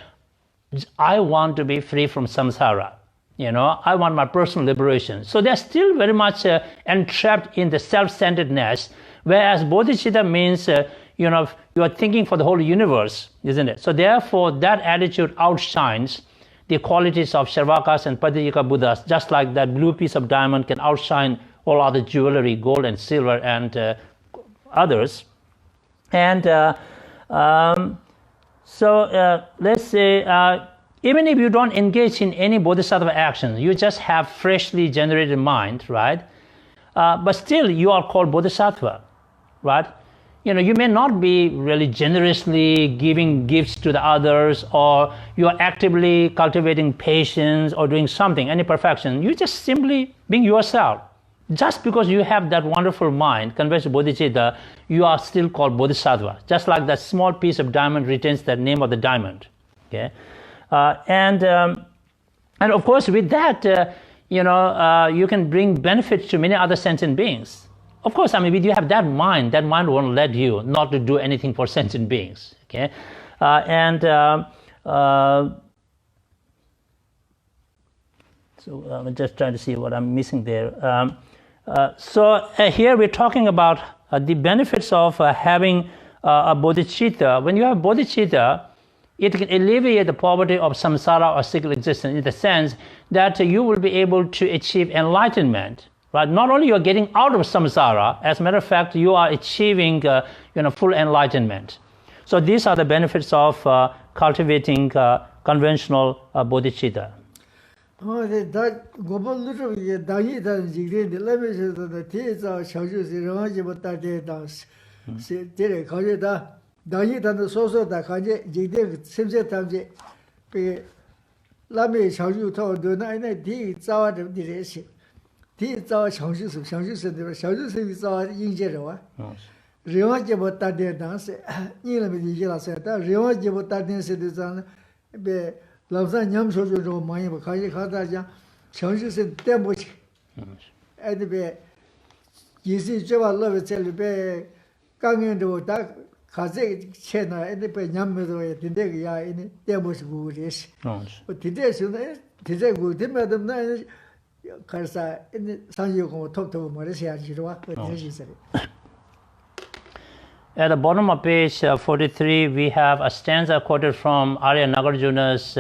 I want to be free from samsara. I want my personal liberation. So they're still very much entrapped in the self-centeredness, whereas bodhicitta means you are thinking for the whole universe, isn't it? So therefore, that attitude outshines the qualities of Sharvakas and Paticca Buddhas, just like that blue piece of diamond can outshine all other jewelry, gold and silver and others. And let's say, even if you don't engage in any bodhisattva action, you just have freshly generated mind, right? But still, you are called bodhisattva, right? You may not be really generously giving gifts to the others, or you are actively cultivating patience or doing something, any perfection. You're just simply being yourself. Just because you have that wonderful mind, conventional bodhicitta, you are still called bodhisattva. Just like that small piece of diamond retains the name of the diamond. Okay, and of course with that, you can bring benefits to many other sentient beings. Of course, if you have that mind won't let you not to do anything for sentient beings. Okay, so I'm just trying to see what I'm missing there. So here we're talking about the benefits of having a bodhicitta. When you have bodhicitta, it can alleviate the poverty of samsara or cyclical existence, in the sense that you will be able to achieve enlightenment. Right? Not only you are getting out of samsara, as a matter of fact, you are achieving full enlightenment. So these are the benefits of cultivating conventional bodhicitta. Oh, that global little Dai than Jigrin, the lemons of the tears are charges in Rajabata dance. Did a Kajita, Dai than the social that Kaja, Jigdin, Simset Tamje, Lamy Chaju told the night tea, it's our direction. Tea is our chances of chances and the chances is our in general. Rajabata dance, Nilamidi said, Rajabata dance is on. Lavsan Yam Sojo Maya Kaji Hadaja, changes in Tembuch. And the bear, you see, Java love it, celebrate, gang into that Kazak Chena, and the Yamazo, the Degia in Tembuch Goodies. But today, good, Madam Nine, Karsa, in the San Yuko talk to Malaysia, but she said it. At the bottom of page 43, we have a stanza quoted from Arya Nagarjuna's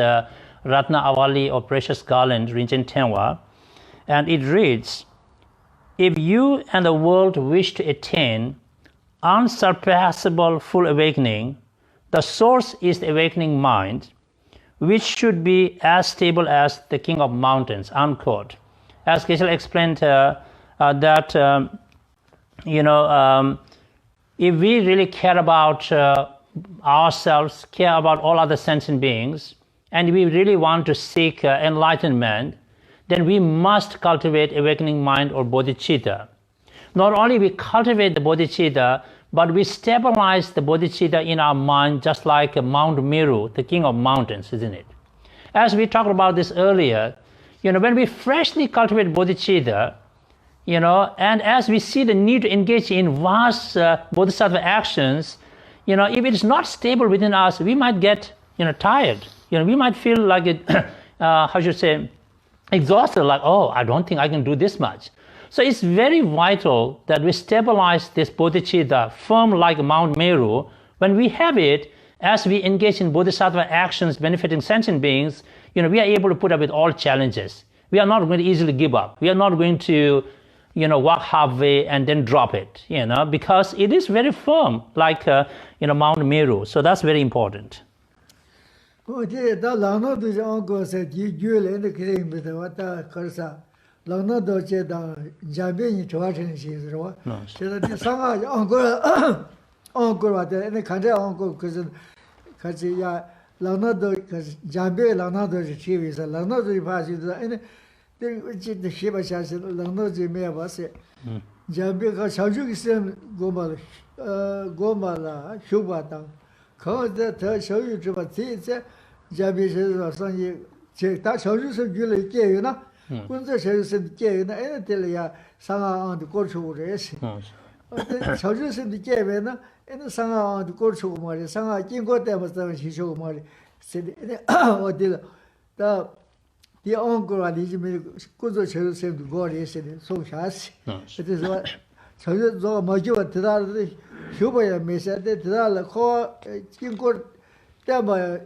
Ratna Avali or Precious Garland, Rinchen Tenwa, and it reads, "If you and the world wish to attain unsurpassable full awakening, the source is the awakening mind, which should be as stable as the king of mountains," unquote. As Geshe explained if we really care about ourselves, care about all other sentient beings, and we really want to seek enlightenment, then we must cultivate awakening mind or bodhicitta. Not only we cultivate the bodhicitta, but we stabilize the bodhicitta in our mind just like Mount Meru, the king of mountains, isn't it? As we talked about this earlier, when we freshly cultivate bodhicitta, and as we see the need to engage in vast bodhisattva actions, if it is not stable within us, we might get, tired. We might feel like it, exhausted, like, oh, I don't think I can do this much. So it's very vital that we stabilize this bodhicitta, firm like Mount Meru. When we have it, as we engage in bodhisattva actions benefiting sentient beings, we are able to put up with all challenges. We are not going to easily give up. We are not going to walk halfway and then drop it, because it is very firm, like, Mount Meru. So that's very important. Oh, dear, the Lano does uncle said, you in the claim with the water Kursa. Lano doje da Jabin to watching she's raw. So that Sanga uncle, and the country uncle, cousin, Kazia, Lano do, because Jabe Lano does achieve is a Lano do pass you the Shiva Shas, Lano Jimea was it. Jabika Shaju Sim Gomala, Shubata. Cause that show you to what it's Jabi or Sonny, that shows you some Julie gay, when the shows in gay, and Telia, Sanga on the cultural race. Shows you in the gay, and the Sanga on the cultural money, Sanga Jingo them was the she showed money. Said, what did the uncle and his good shows him to go yesterday, so Shartse. It is what shows you Maju to that. Huber may said that the call Jingo Dama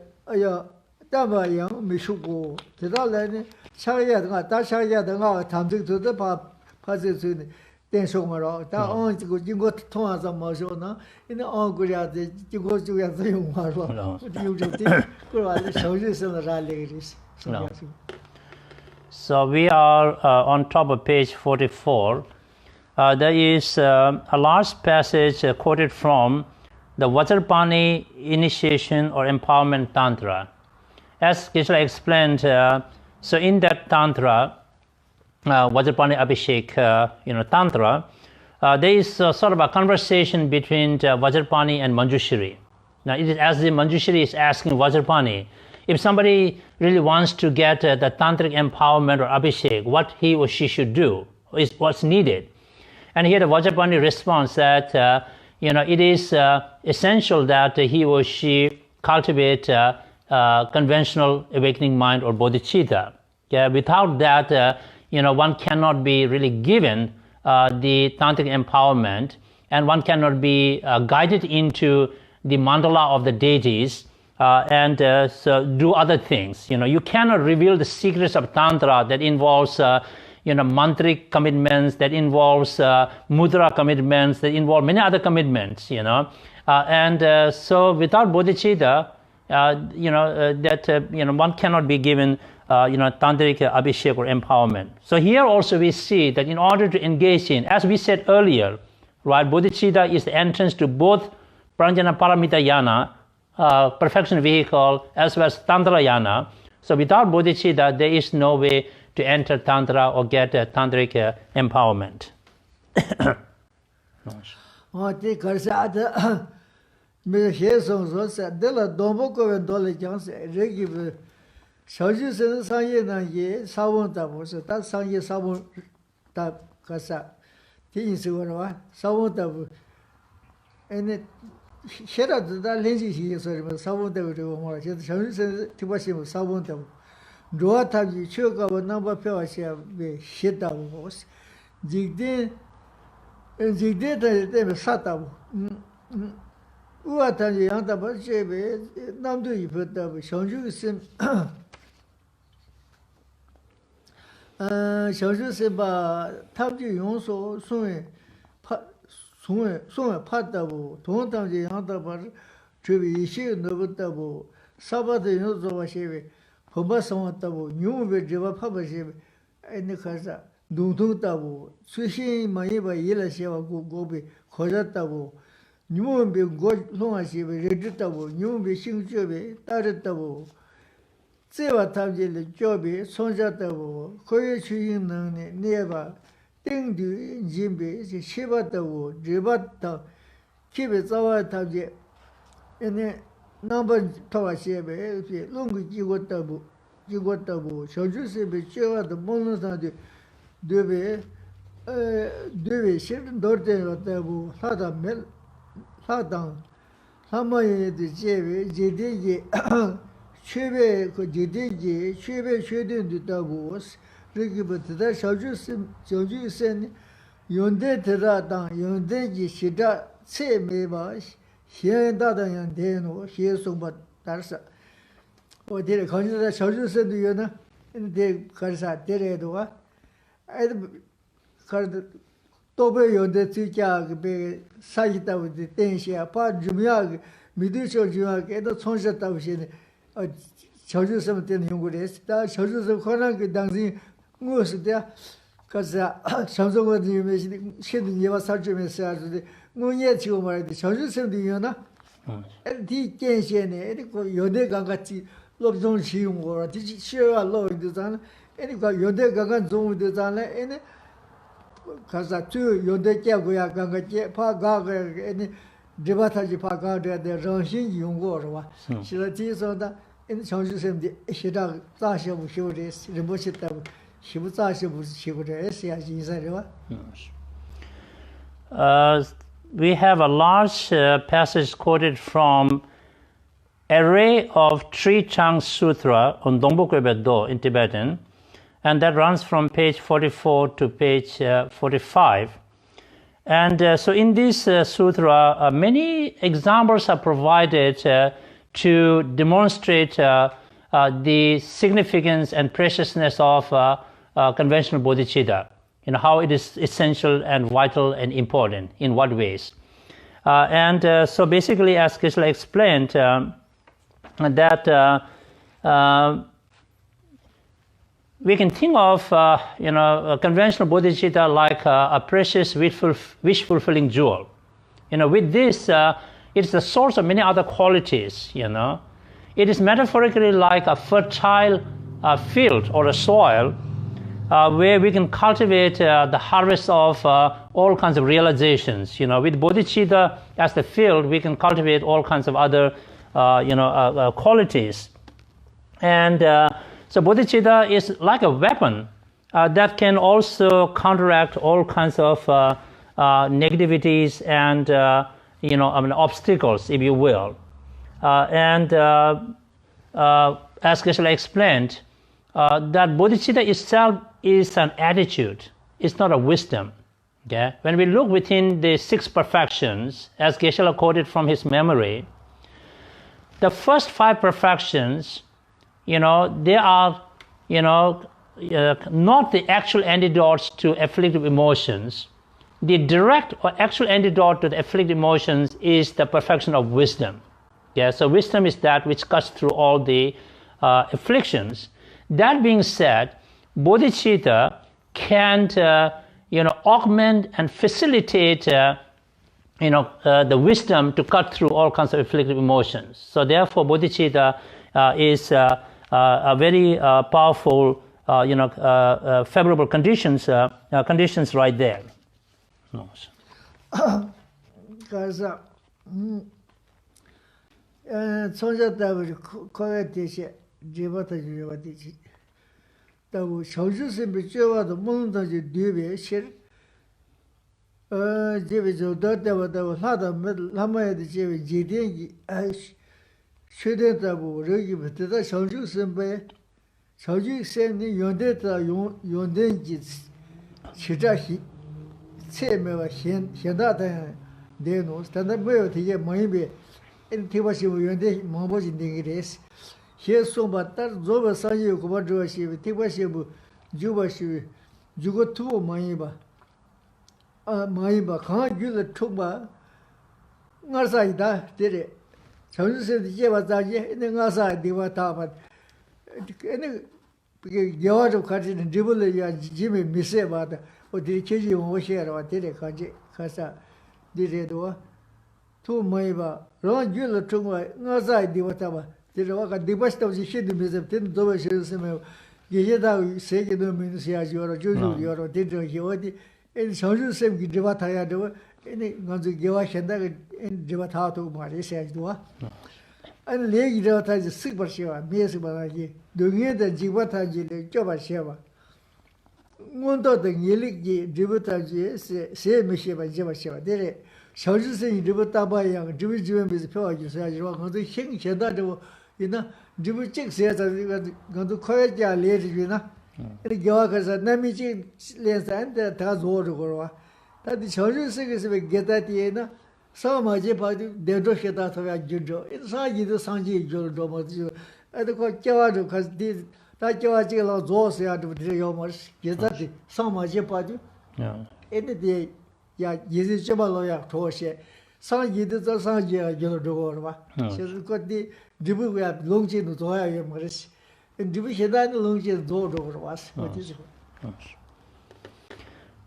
young Mishugo, the Dalan, Shaya, Dasha, time to the passage. Then Shomaro, that on to go Jingo Tonas of Mojona, in the uncle, you go to your thing. You show you some rallies. So we are on top of page 44. There is a large passage quoted from the Vajrapani Initiation or Empowerment Tantra. As Geshe explained, so in that Tantra, Vajrapani Abhishek, Tantra, there is sort of a conversation between Vajrapani and Manjushri. Now, it is as the Manjushri is asking Vajrapani, if somebody really wants to get the tantric empowerment or Abhishek, what he or she should do, is what's needed. And here the Vajrapani responds that, it is essential that he or she cultivate conventional awakening mind or bodhicitta. Without that, one cannot be really given the tantric empowerment, and one cannot be guided into the mandala of the deities and so do other things. You cannot reveal the secrets of Tantra that involves mantric commitments, that involves mudra commitments, that involve many other commitments, so without bodhicitta, one cannot be given tantric abhishek or empowerment. So here also we see that in order to engage in, as we said earlier, right, bodhicitta is the entrance to both pranjana paramita yana, perfection vehicle, as well as tantra yana. So without bodhicitta, there is no way to enter tantra or get a tantric empowerment. We have a large passage quoted from Array of Three Chang Sutra on Dongbokwe Do in Tibetan, and that runs from page 44 to page 45. And so in this sutra, many examples are provided to demonstrate the significance and preciousness of conventional bodhicitta, how it is essential and vital and important, in what ways. So basically, as Geshe explained, that we can think of a conventional bodhicitta like a precious wish-fulfilling jewel. With this, it's the source of many other qualities. It is metaphorically like a fertile field or a soil where we can cultivate the harvest of all kinds of realizations. With bodhicitta as the field, we can cultivate all kinds of other qualities. And so bodhicitta is like a weapon that can also counteract all kinds of negativities and obstacles, if you will. As Geshe explained, that bodhicitta itself is an attitude. It's not a wisdom. Okay? When we look within the 6 perfections, as Geshe quoted from his memory, the first 5 perfections, they are, not the actual antidotes to afflictive emotions. The direct or actual antidote to the afflictive emotions is the perfection of wisdom. Yeah, so wisdom is that which cuts through all the afflictions. That being said, bodhicitta can augment and facilitate the wisdom to cut through all kinds of afflictive emotions. So therefore, bodhicitta is a very powerful, favorable conditions right there. 가서 총자답을 거기에 대시 집어다 주려 되지. 또 저주스 비춰와도 뭔지 뒤에 실 집에 저다다도 하다 남아야 되지 지den기 최대다고 여기부터 저주스에 저주스에 연대다 연대기 시작이 세매와 현다다 되노 스탠다드 뭐요 되게 뭐이베 인티버시 연대 뭐보지 되게레스 히에소바타 조바사이 고바드와시 티버시 주바시 주고투 뭐이바 뭐이바 강규를 툭바 나사이다 데레 저주스에 제바자지 내가사 디와타바 에네 그게 여와도 가지는 드블이야 지메 미세바다 어디 계지 오셔라 데레 가지 가사 디레도 투 뭐이바 런줄을 퉁와 나사이 디와타바 데레와가 디바스타지 시드 미세든 도바시스메 예예다 세계도 민시아지오로 조조리오로 데르기 어디 에 저주스에 디와타야도 에네 먼저 개와신다 디와타도 말이세야도와 안 레기라타지 스버시와 미스바라기 동에다 지와타지를 껴바시와 원도된 일릭기 디부타지 세미시바 지바시와 데레 저주스에 디부타바야 디부지면에서 표하기서야지와 먼저 힘셔다도 이나 디부직세자 간도 커야지 알레지나 이 겨와가서 남이지 레산데 다 조르고와 다디 저주스에서 게다티에나 사마제 바디 데도시다 토야 주죠 사지도 상지 줄도 뭐지 에도 겨와도 가디 다 겨와지로 조스야도 드려요마스 게다티 사마제 바디 에데디 야 예지셔발로야 토시 상지도 저 상지야 줄도 봐 그래서 거디 디부야 롱지도 도야요 말스 디부시다는 롱지도 도도 와스 뭐지.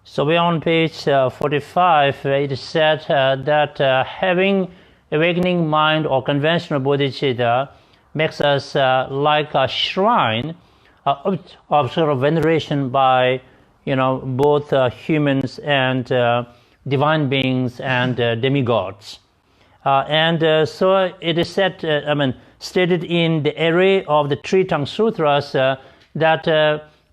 So we're on page 45. It is said that having awakening mind or conventional bodhicitta makes us like a shrine of sort of veneration by, both humans and divine beings and demigods. So it is said, stated in the array of the Three Tongue Sutras that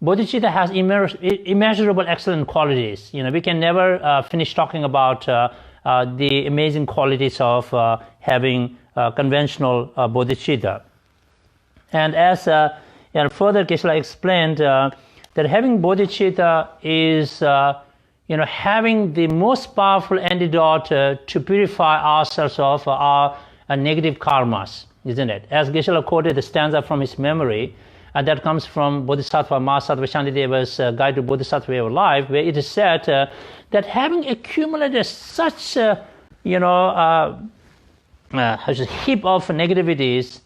bodhicitta has immeasurable excellent qualities. We can never finish talking about the amazing qualities of having conventional bodhicitta. And as further Geshe explained, that having bodhicitta is having the most powerful antidote to purify ourselves of our negative karmas, isn't it? As Geshe quoted the stanza from his memory, and that comes from Bodhisattva Mahasattva Shantideva's Guide to Bodhisattva Way of Life, where it is said that having accumulated such a heap of negativities,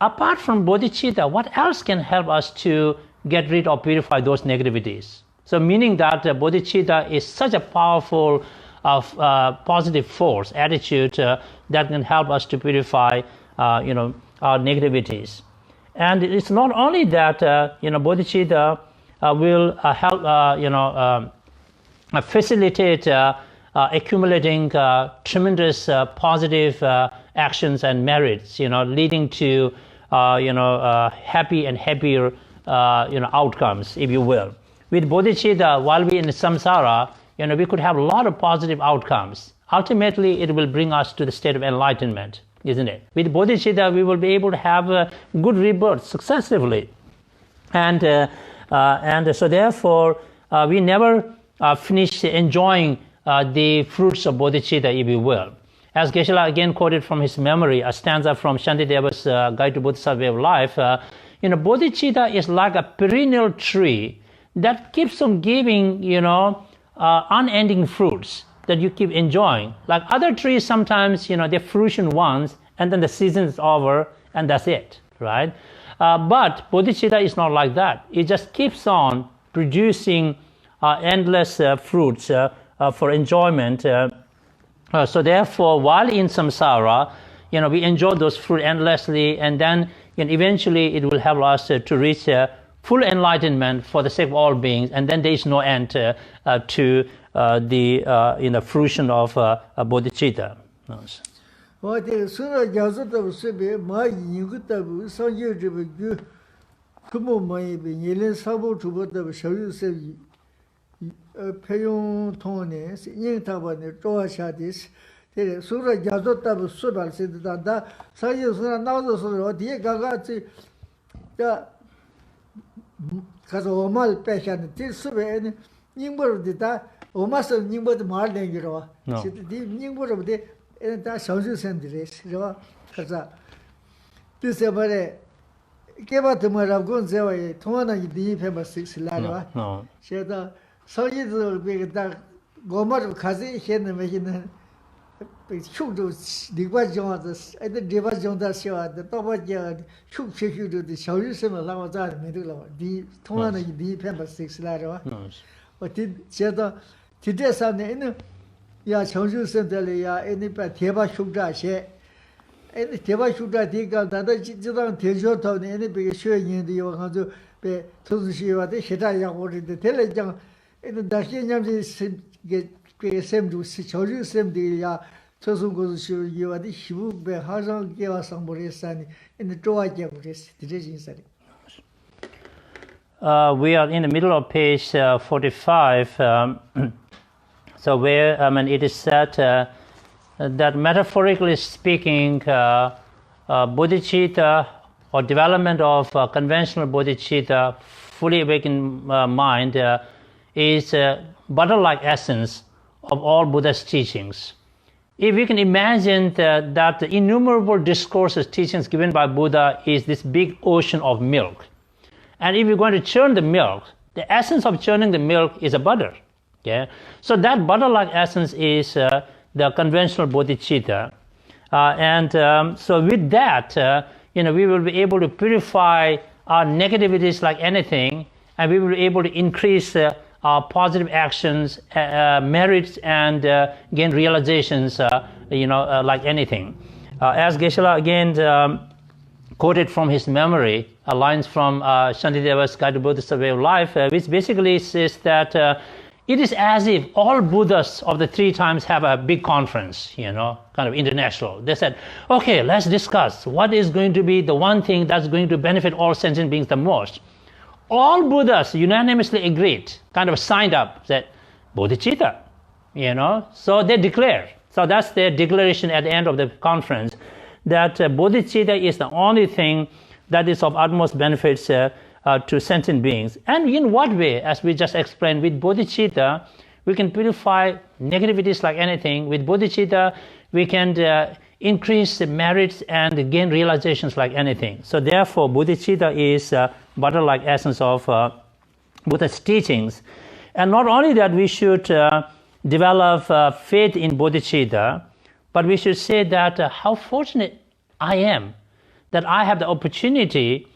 apart from bodhicitta, what else can help us to get rid or purify those negativities? So meaning that bodhicitta is such a powerful positive force, attitude that can help us to purify our negativities. And it's not only that bodhicitta will help facilitate accumulating tremendous positive actions and merits, leading to happy and happier outcomes, if you will. With bodhicitta, while we're in samsara, we could have a lot of positive outcomes. Ultimately, it will bring us to the state of enlightenment, isn't it? With bodhicitta, we will be able to have a good rebirth successively, and so therefore we never finish enjoying the fruits of bodhicitta, if you will. As Geshe again quoted from his memory, a stanza from Shantideva's Guide to Bodhisattva Way of Life, bodhicitta is like a perennial tree that keeps on giving, unending fruits that you keep enjoying. Like other trees, sometimes, they fruition once, and then the season is over, and that's it, right? But bodhicitta is not like that. It just keeps on producing endless fruits for enjoyment. So therefore, while in samsara, we enjoy those fruit endlessly, and then eventually it will help us to reach full enlightenment for the sake of all beings, and then there is no end to the fruition of bodhicitta. We are in the middle of page 45, so where it is said that metaphorically speaking, bodhicitta or development of conventional bodhicitta, fully awakened mind, is butter-like essence of all Buddha's teachings. If we can imagine that the innumerable discourses, teachings given by Buddha is this big ocean of milk. And if you're going to churn the milk, the essence of churning the milk is a butter. Okay? So that butter-like essence is the conventional bodhicitta. So with that, we will be able to purify our negativities like anything, and we will be able to increase our positive actions, merits, and gain realizations, like anything. As Geshe again quoted from his memory, lines from Shantideva's Guide to Buddhist Way of Life, which basically says that it is as if all Buddhas of the 3 times have a big conference, kind of international. They said, okay, let's discuss what is going to be the one thing that's going to benefit all sentient beings the most. All Buddhas unanimously agreed, kind of signed up, said, bodhicitta, So they declared. So that's their declaration at the end of the conference, that bodhicitta is the only thing that is of utmost benefits to sentient beings. And in what way? As we just explained, with bodhicitta, we can purify negativities like anything. With bodhicitta, we can increase the merits and gain realizations like anything. So therefore, bodhicitta is butter-like essence of Buddha's teachings. And not only that, we should develop faith in bodhicitta, but we should say that how fortunate I am that I have the opportunity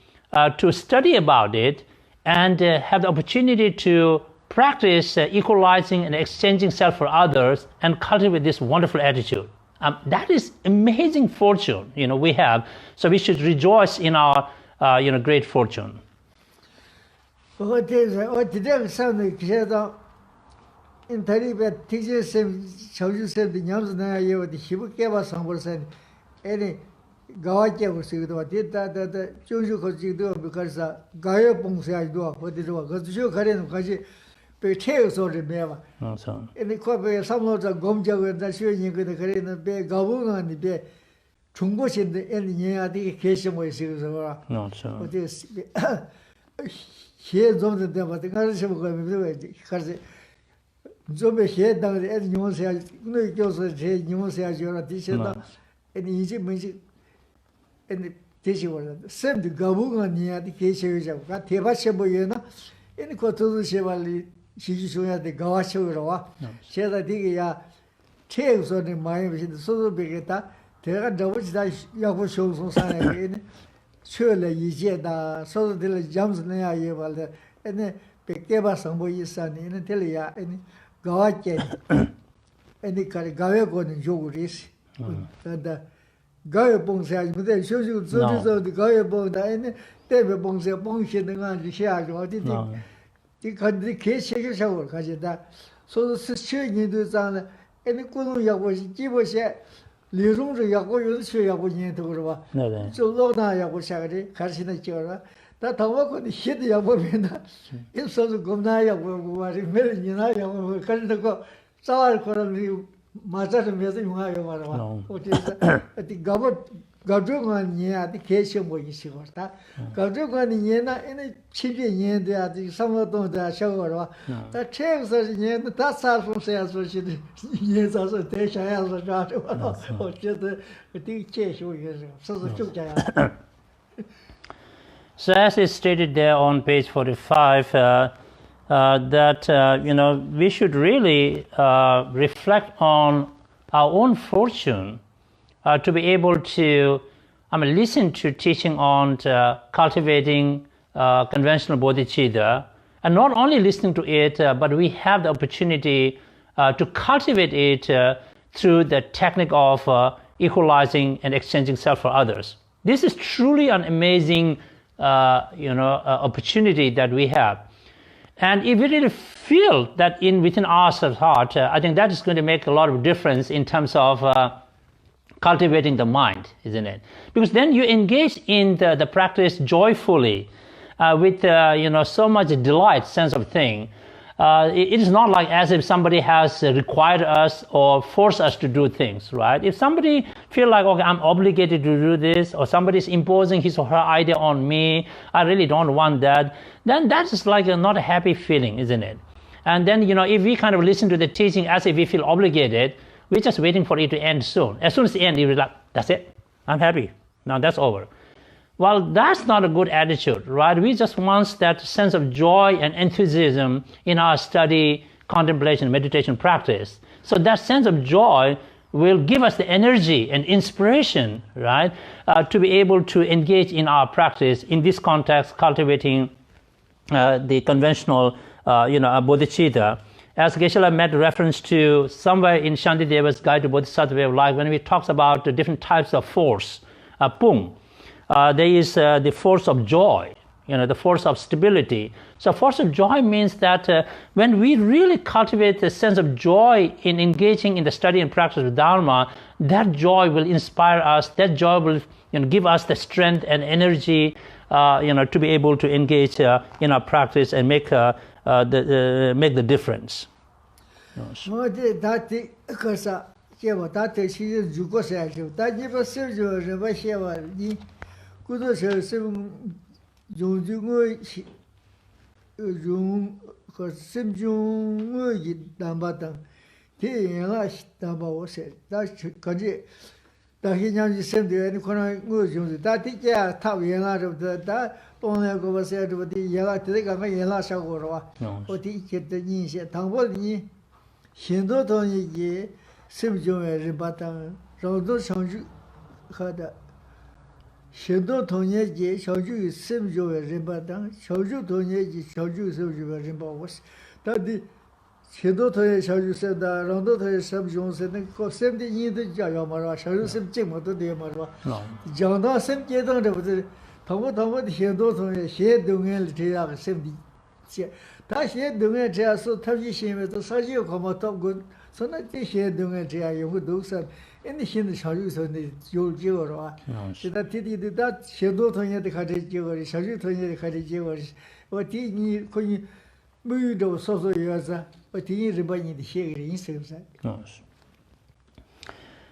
to study about it and have the opportunity to practice equalizing and exchanging self for others and cultivate this wonderful attitude. That is amazing fortune, we have. So we should rejoice in our, great fortune. 去了一届的，说的了样子那样也完了，那别给吧生活意思呢，那这里呀，高阶，那高月过年就无这些，的高月蹦下，不对，小走的高月蹦的，那代表蹦下蹦起那个就下去，的看的开车就上我看见的，说是去年都这样的，那古董要过基本些。李荣这要过有的去要过年头是吧？就老大要过下个的，还是现在叫了。但他们可能现在要过变的，有时候我们那要过我这没人你那要过，可是那个早可能你马上就没得用啊要嘛是吧？我觉得的搞这个年啊，的开心没意思个，他搞这个年呢，那7年的啊，这什么东西啊，小个是吧？他这个是年，他3分3说是的，年早是太想要是啥的吧？我觉得这开心也是，是就这样。So as is stated there on page 45, that we should really reflect on our own fortune. To be able to listen to teaching on cultivating conventional bodhicitta, and not only listening to it, but we have the opportunity to cultivate it through the technique of equalizing and exchanging self for others. This is truly an amazing opportunity that we have. And if we really feel that within ourselves heart, I think that is going to make a lot of difference in terms of cultivating the mind, isn't it? Because then you engage in the practice joyfully, with so much delight, sense of thing. It is not like as if somebody has required us or forced us to do things, right? If somebody feel like, okay, I'm obligated to do this, or somebody is imposing his or her idea on me, I really don't want that, then that is like not a happy feeling, isn't it? And then, if we kind of listen to the teaching as if we feel obligated, we're just waiting for it to end soon. As soon as it ends, you're like, that's it, I'm happy, now that's over. Well, that's not a good attitude, right? We just want that sense of joy and enthusiasm in our study, contemplation, meditation practice. So that sense of joy will give us the energy and inspiration, right, to be able to engage in our practice, in this context, cultivating the conventional, bodhicitta. As Geshe made reference to somewhere in Shantideva's Guide to Bodhisattva Way of Life, when he talks about the different types of force, pung, there is the force of joy, the force of stability. So force of joy means that when we really cultivate the sense of joy in engaging in the study and practice of Dharma, that joy will inspire us, that joy will give us the strength and energy to be able to engage in our practice and make the difference.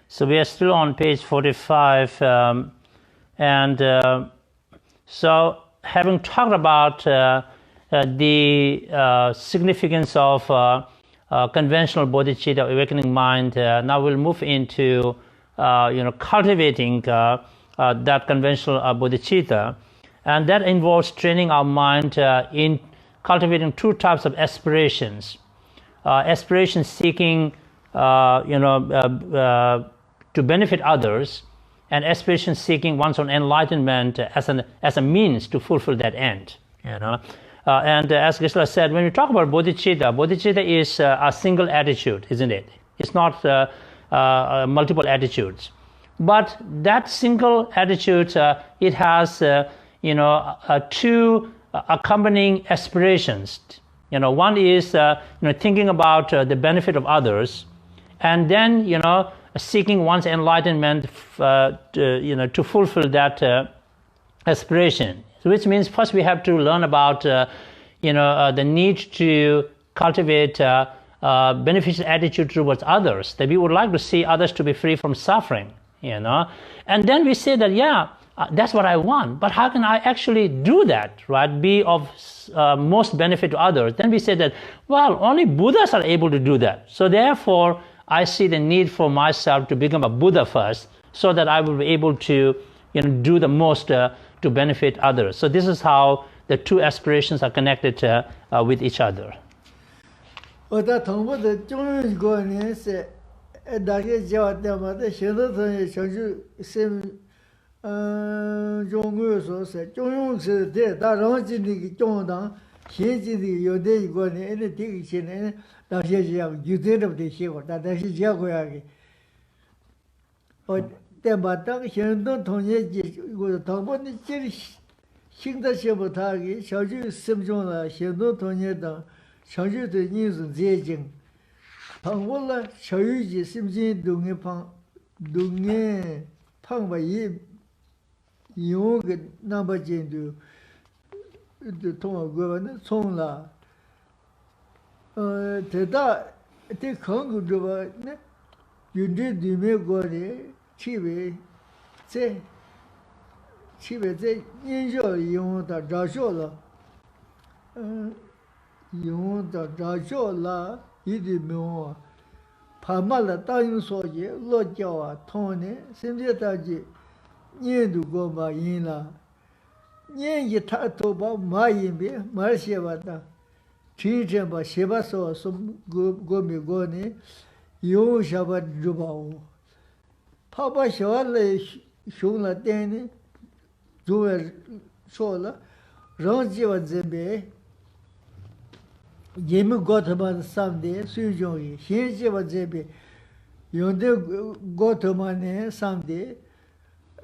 So we are still on page 45, so having talked about the significance of conventional bodhicitta, awakening mind, now we'll move into cultivating that conventional bodhicitta, and that involves training our mind in cultivating two types of aspirations. Aspirations seeking to benefit others, and aspiration seeking one's own enlightenment as a means to fulfill that end. And as Geshe said, when we talk about bodhicitta is a single attitude, isn't it? It's not multiple attitudes. But that single attitude, it has two accompanying aspirations. One is thinking about the benefit of others, and then seeking one's enlightenment to fulfill that aspiration. Which means first we have to learn about the need to cultivate beneficial attitude towards others, that we would like to see others to be free from suffering, and then we say that that's what I want, but how can I actually do that, right? Be of most benefit to others. Then we say that, well, only Buddhas are able to do that. So therefore, I see the need for myself to become a Buddha first, so that I will be able to, do the most to benefit others. So this is how the two aspirations are connected with each other.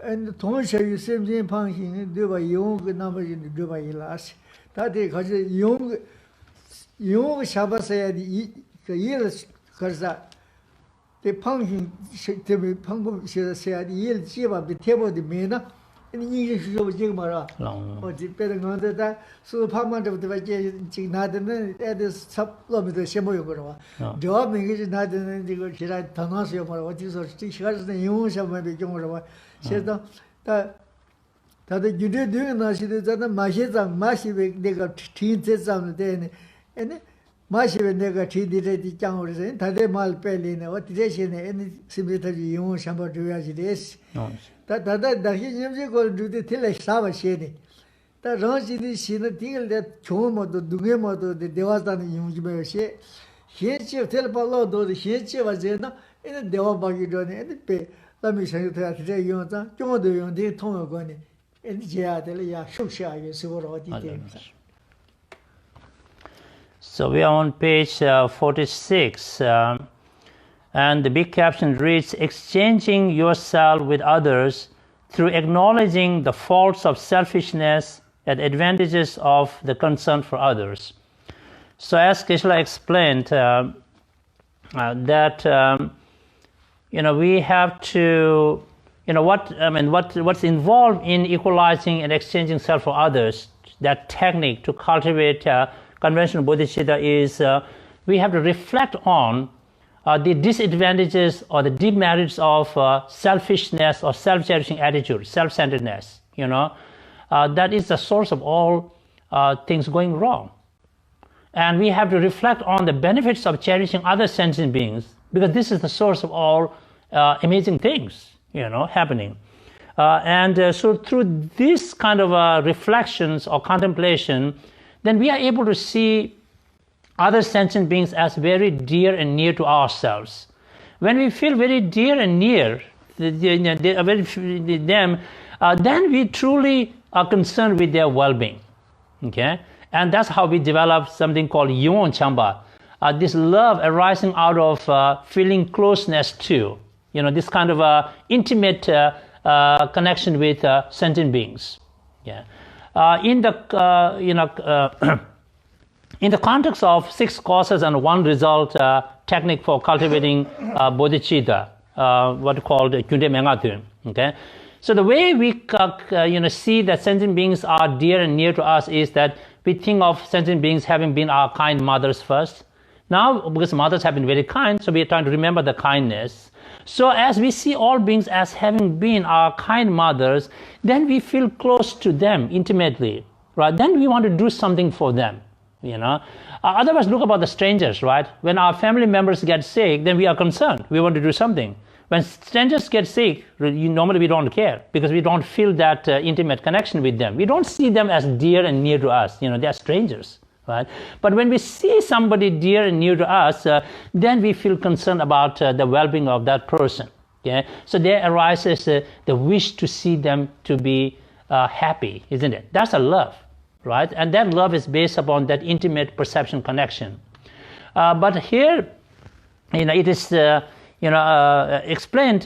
and Tongsha you same punching, do by young number in the Dubai last. That day, because young Shabasa the years, because the punching to be punk said, yield Shiva, the table the Mena, and English of Jimara, or depending on that. So the parliament of the Vajay Nadan at the supplement the Shemoyogora. Job is not in the Tanasio for what is or teachers the young Shabba be Jomara. Said that you did doing that Mashizam, Mashi, they got teens on the day, and Mashi, they got tea, the Changers, and Tade Malpelin, what is any similar young Shamba to as it is. That he never go to the Tele Sava shady. That runs in this scene, that Chomo, the Dugemo, the Devastan Yumjime, he tell Palo, though the Shinchi was there, and the Devabagi don't and pay. Let me say that today you don't do you the Tomagoni and Jia, Shusha, so details. So we are on page 46, and the big caption reads, exchanging yourself with others through acknowledging the faults of selfishness and advantages of the concern for others. So as Geshe explained, that we have to, what's involved in equalizing and exchanging self for others, that technique to cultivate conventional bodhicitta is we have to reflect on the disadvantages or the demerits of selfishness or self-cherishing attitude, self-centeredness, that is the source of all things going wrong. And we have to reflect on the benefits of cherishing other sentient beings, because this is the source of all amazing things, happening. So through this kind of reflections or contemplation, then we are able to see other sentient beings as very dear and near to ourselves. When we feel very dear and near they are very them, then we truly are concerned with their well-being. Okay, and that's how we develop something called Yewon Chamba, this love arising out of feeling closeness to, this kind of intimate connection with sentient beings. Yeah, in the in the context of 6 causes and 1 result technique for cultivating bodhicitta, what called Gyunde Mengatun. Okay, so the way we see that sentient beings are dear and near to us is that we think of sentient beings having been our kind mothers first. Now, because mothers have been very kind, so we are trying to remember the kindness. So as we see all beings as having been our kind mothers, then we feel close to them intimately, right? Then we want to do something for them, Otherwise, look about the strangers, right? When our family members get sick, then we are concerned. We want to do something. When strangers get sick, normally we don't care because we don't feel that intimate connection with them. We don't see them as dear and near to us. They are strangers, right? But when we see somebody dear and near to us, then we feel concerned about the well-being of that person. Okay? So there arises the wish to see them to be happy, isn't it? That's a love, right? And that love is based upon that intimate perception connection. But here, it is explained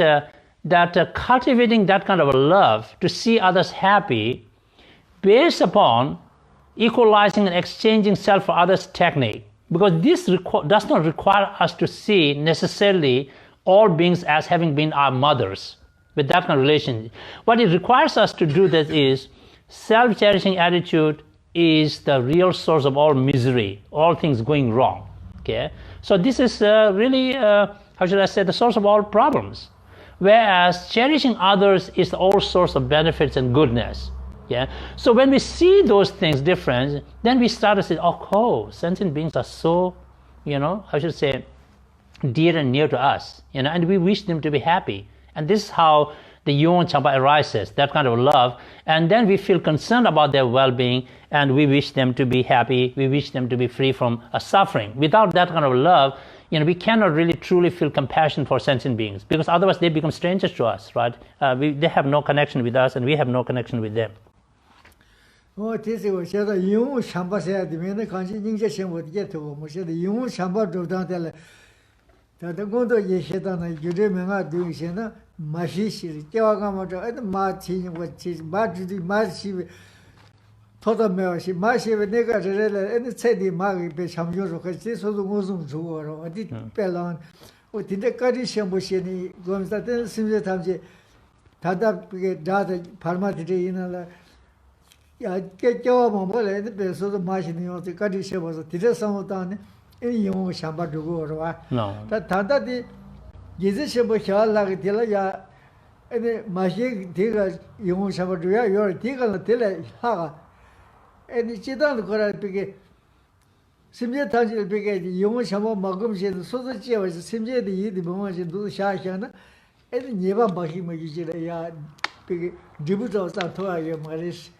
that cultivating that kind of a love to see others happy based upon equalizing and exchanging self for others technique, because this does not require us to see necessarily all beings as having been our mothers with that kind of relation. What it requires us to do that is self-cherishing attitude is the real source of all misery, all things going wrong. Okay, so this is really how should I say, the source of all problems. Whereas cherishing others is the whole source of benefits and goodness. Yeah. So when we see those things different, then we start to say, oh, sentient beings are so, how should I say, dear and near to us, and we wish them to be happy. And this is how the Yewon Chamba arises, that kind of love. And then we feel concerned about their well-being, and we wish them to be happy. We wish them to be free from suffering. Without that kind of love, we cannot really truly feel compassion for sentient beings, because otherwise they become strangers to us, right? They have no connection with us, and we have no connection with them. 我这是我现在因为上班时里面的感觉，人家生活也头，我现在因为上班周当的了，他的工作也写到那，有这门啊，对现在马西西，电话干嘛着？哎，那马亲我亲马主的马西，他都没有西马西那个这了，哎，那菜的马给被抢救说，这说是我送出我说，我的别让，我听着家里想不写的，我们在这是不是他们去，他的给扎的帕马的这一那了。 야, 깨껴만 몰래 배서도 마시는 요. 까지 셔버서 디레서 다네. 이 용 샴바 두고 와. 다 다다디 예제 셔버 샤라게 딜라야. 에네 마시 디가 용 샴바 두야 요 디가 딜라 하가. 에네 지단 거라 비게 심제 단지 비게 용 샴바 먹음시 소소 지어서 심제의 이디 뭐지 누 샤샤나. 에네 예바 마시 먹이지라 야. 비게 지부터 사토아요 말이스.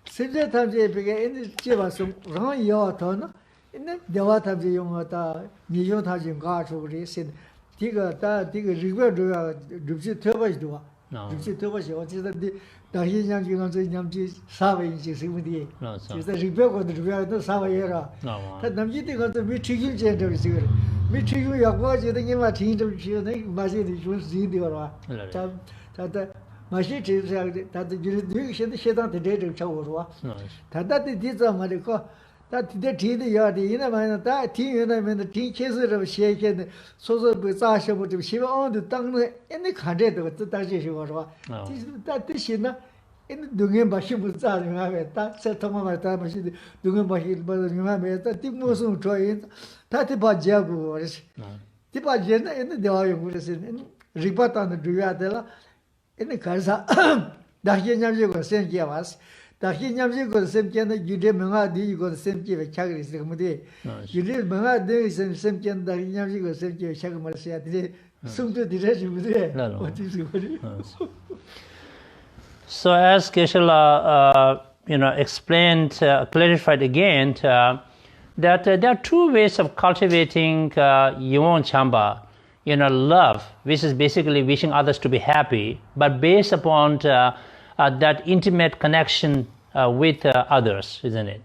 심지어 탐지에 비게 인지 집어서 랑 요토나 인데 대화 탐지 용어다 미용 탐지 가서 그래신 디가 리그도야 줍지 터버지도 줍지 터버지 어디서든 다시 냠지가 저 냠지 사회인지 세분이 그래서 리그거도 리그도 사회여라 다 남지들가 또 미치길 제대로 지금 미치고 약과지도 이마 진도 지어내 마시디 좀 지디어라 자 마시 제자들 다들 이제 시단 대대를 쳐오르와 다다들 뒤자 말이고 다 뒤대 뒤대 야디 이나만 다 뒤에나면 뒤 계속으로 시에게 소소 그 자셔부 좀 시원도 땅에 옛날 간데도 또 다시 시고서 다 뜻이나 이 동네 마시 못 자르면 다 세통만 말다 마시 동네 마시 버르면 다 뒤무슨 저희 다 뒤바지하고 그래서 뒤바지는 옛날 대화용 그래서 리바타는 줘야 되라 ene karsa dahi nyamje ko sem kiya was dahi nyamje ko sem kiya na yude menga di ko sem kiya chagri se kumude yude menga de sem kiya dahi nyamje ko sem kiya chag mar se ade sumto dire jimude So as Geshe explained, clarified again, that there are 2 ways of cultivating Yewon Chamba. love, which is basically wishing others to be happy, but based upon that intimate connection with others, isn't it?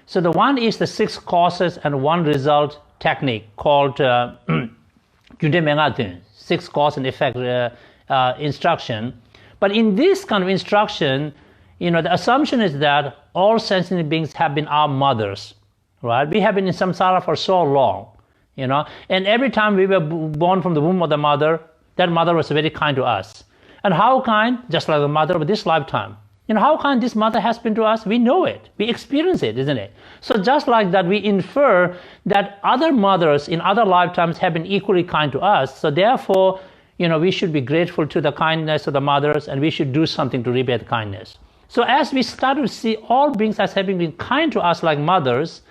So the one is the 6 causes and 1 result technique called Gyunde 6 cause and effect instruction. But in this kind of instruction, the assumption is that all sentient beings have been our mothers, right? We have been in samsara for so long, and every time we were born from the womb of the mother, that mother was very kind to us. And how kind? Just like the mother of this lifetime. How kind this mother has been to us, we know it, we experience it, isn't it? So just like that, we infer that other mothers in other lifetimes have been equally kind to us. So therefore, we should be grateful to the kindness of the mothers, and we should do something to repay the kindness. So as we start to see all beings as having been kind to us like mothers,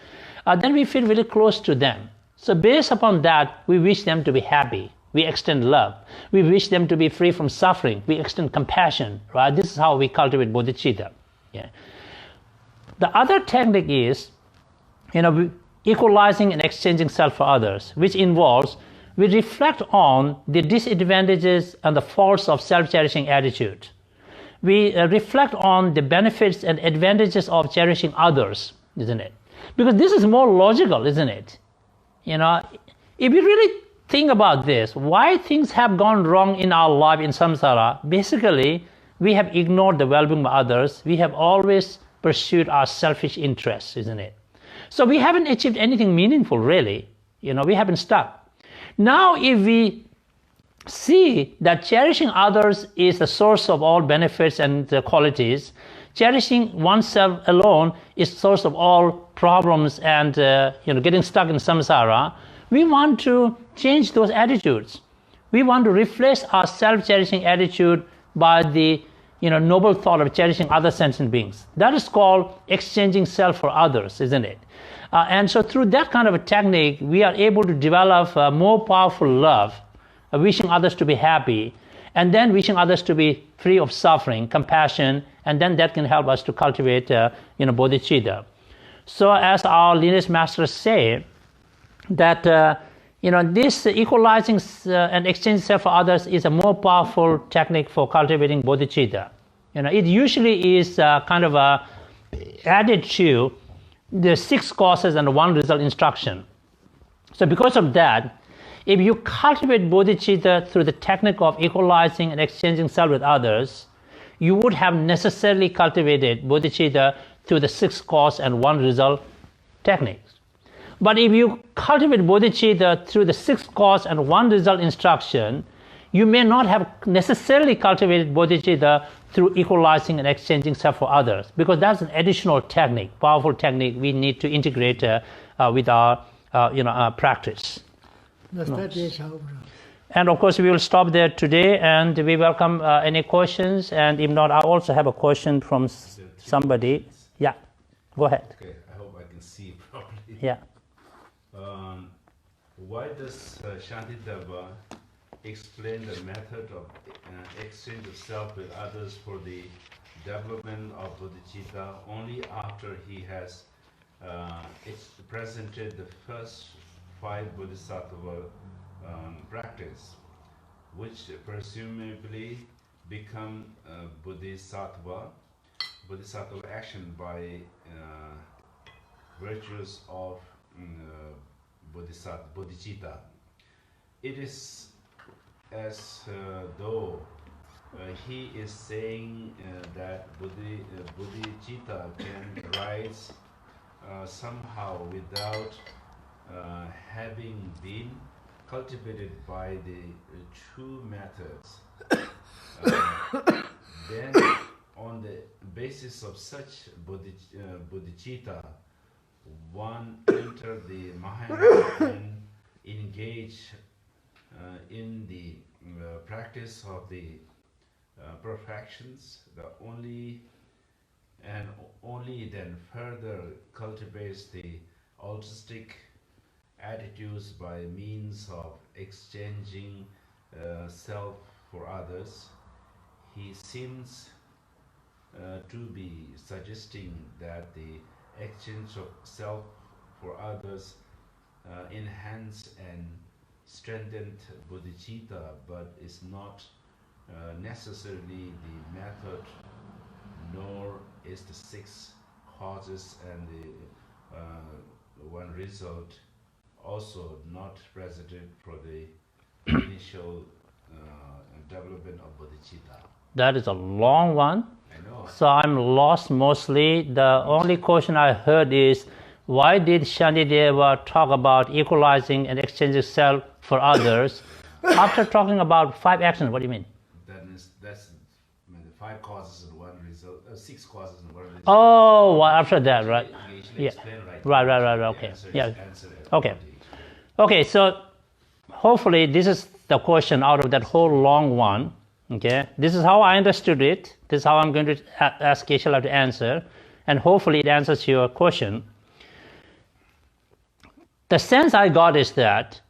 then we feel really close to them. So based upon that, we wish them to be happy. We extend love. We wish them to be free from suffering. We extend compassion, right? This is how we cultivate bodhicitta. Yeah. The other technique is, equalizing and exchanging self for others, which involves we reflect on the disadvantages and the faults of self-cherishing attitude. We reflect on the benefits and advantages of cherishing others, isn't it? Because this is more logical, isn't it? If you really think about this, why things have gone wrong in our life in samsara, basically, we have ignored the well-being of others. We have always pursued our selfish interests, isn't it? So we haven't achieved anything meaningful, really. We haven't stuck. Now, if we see that cherishing others is the source of all benefits and qualities, cherishing oneself alone is source of all problems and getting stuck in samsara, we want to change those attitudes. We want to replace our self-cherishing attitude by the noble thought of cherishing other sentient beings. That is called exchanging self for others, isn't it? And so through that kind of a technique, we are able to develop more powerful love, wishing others to be happy, and then wishing others to be free of suffering, compassion, and then that can help us to cultivate bodhicitta. So as our lineage masters say, that this equalizing and exchanging self for others is a more powerful technique for cultivating bodhicitta. It usually is kind of added to the 6 causes and 1 result instruction. So because of that, if you cultivate bodhicitta through the technique of equalizing and exchanging self with others, you would have necessarily cultivated bodhicitta through the 6 cause and 1 result techniques. But if you cultivate bodhicitta through the 6 cause and 1 result instruction, you may not have necessarily cultivated bodhicitta through equalizing and exchanging self for others, because that's an additional technique, powerful technique we need to integrate with our practice. And of course, we will stop there today, and we welcome any questions. And if not, I also have a question from somebody. Yeah, go ahead. Okay, I hope I can see properly. Yeah. Why does Shantideva explain the method of exchange of self with others for the development of bodhicitta only after he has presented the first 5 bodhisattva practice, which presumably become bodhisattva action by virtues of bodhicitta? It is as though he is saying that bodhicitta can arise somehow without having been cultivated by the true methods. Then, on the basis of such bodhicitta, one enter the Mahayana and engage in the practice of the perfections, only then further cultivates the altruistic attitudes by means of exchanging self for others. He seems to be suggesting that the exchange of self for others enhance and strengthened bodhicitta, but it's not necessarily the method, nor is the 6 causes and the one result also not resident for the initial development of bodhicitta. That is a long one. I know. So I'm lost mostly. The only question I heard is, why did Shantideva talk about equalizing and exchanging self for others after talking about 5 actions? What do you mean? That's I mean, the 5 causes and one result, 6 causes and one result. Oh, well, after that, right? Yeah. Right. Okay. Yeah. Okay. Okay. So hopefully this is the question out of that whole long one. Okay. This is how I understood it. This is how I'm going to ask Geshe to answer, and hopefully it answers your question. The sense I got is that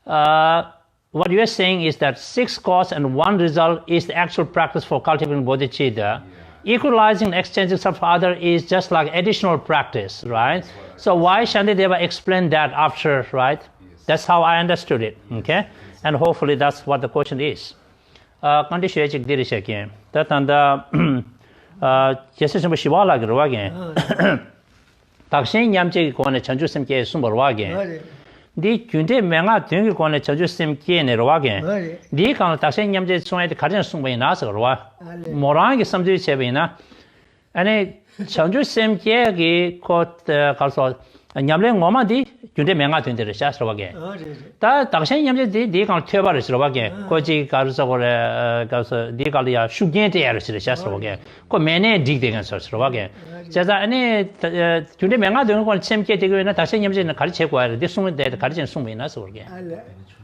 what you are saying is that 6 cause and 1 result is the actual practice for cultivating bodhicitta. Yeah. Equalizing and exchanging self for other is just like additional practice, right? So why Shantideva explained that after, right? Yes. That's how I understood it, okay? And hopefully that's what the question is. Condition chik diri shake. Tatanda Geshe Shivala Gurwage. Takshin Yamche Kone Chanju Simke Sumberwage. Di Kunde Menga Dungi Kone Chanju Simke Nerwage. Di Kan Takshin Yamche Sunay Kajan Sumbe Nasarwa. Morangi Samju Chebina. And Chanju Simke gi Kot Kalso Nyamle Moma di Kunde Menga Dundi Shasrawage. Ta Takshin Yamche di Kan Tubaris Rawage. Koji Karsa Di Kalia Shugente Eris Shasrawage. Ko Mene Dig Sasrawage. 제가 아니 근데 명아 되는 건 챔게 되고 있는 다시 염제는 가르쳐 고야 돼. 숨은데 가르치는 숨이 나서 그러게.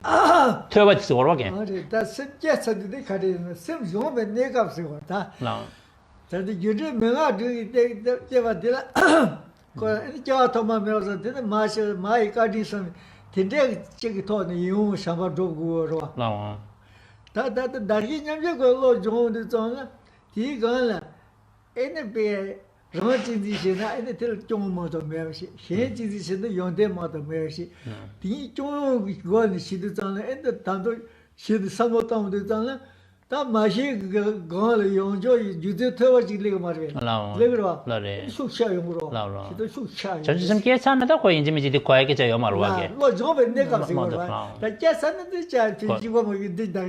아. 퇴버지 그러게. 다 챔게 서도 가르치는 셈 좀에 내가 쓰고 다. 나. 저도 요즘 명아 되게 제가 되라. 그 제가 도마 메어서 되는 마시 마이 가디선 되게 저기 도는 이용 샤바도고 나. 다다 다기 염제 걸로 좋은데 좀 이거는 에네베 Rajindishina and the Tomoto Mercy, Shedishina Yonde Mother Mercy. The Tomo Gone Shidutana and the Tando Shid Samotam de Tana, that Mashi Gone Yonjo, you did tell us you live Maria. Ligra, Susha, the Susha. Some kids are not going to meet the quiet Yomar. Lord Job and Necas, that just under the child, you did that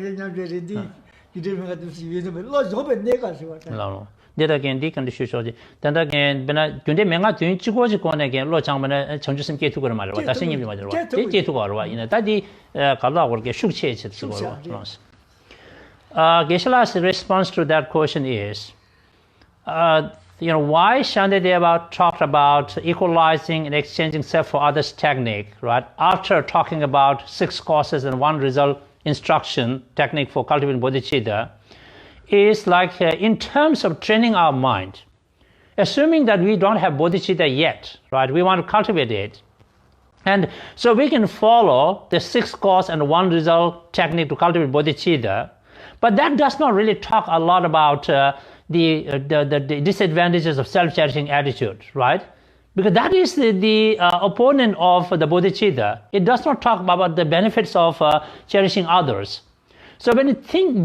you didn't have to see you, Lord Job and Necas. Then again, Deacon the Shushi. Then again, Tunde Menga to Chikoji again, Lord Changman, Chanjusim K to Gurma, what I sing you, J to Gorwa, in a daddy Kala or get shook chase at Geshe-la's response to that question is, why Shantideva talked about equalizing and exchanging self for others technique, right? After talking about 6 causes and 1 result instruction technique for cultivating bodhicitta, is like in terms of training our mind, assuming that we don't have bodhicitta yet, right? We want to cultivate it. And so we can follow the 6 cause and 1 result technique to cultivate bodhicitta, but that does not really talk a lot about the disadvantages of self-cherishing attitude, right? Because that is the opponent of the bodhicitta. It does not talk about the benefits of cherishing others. So when you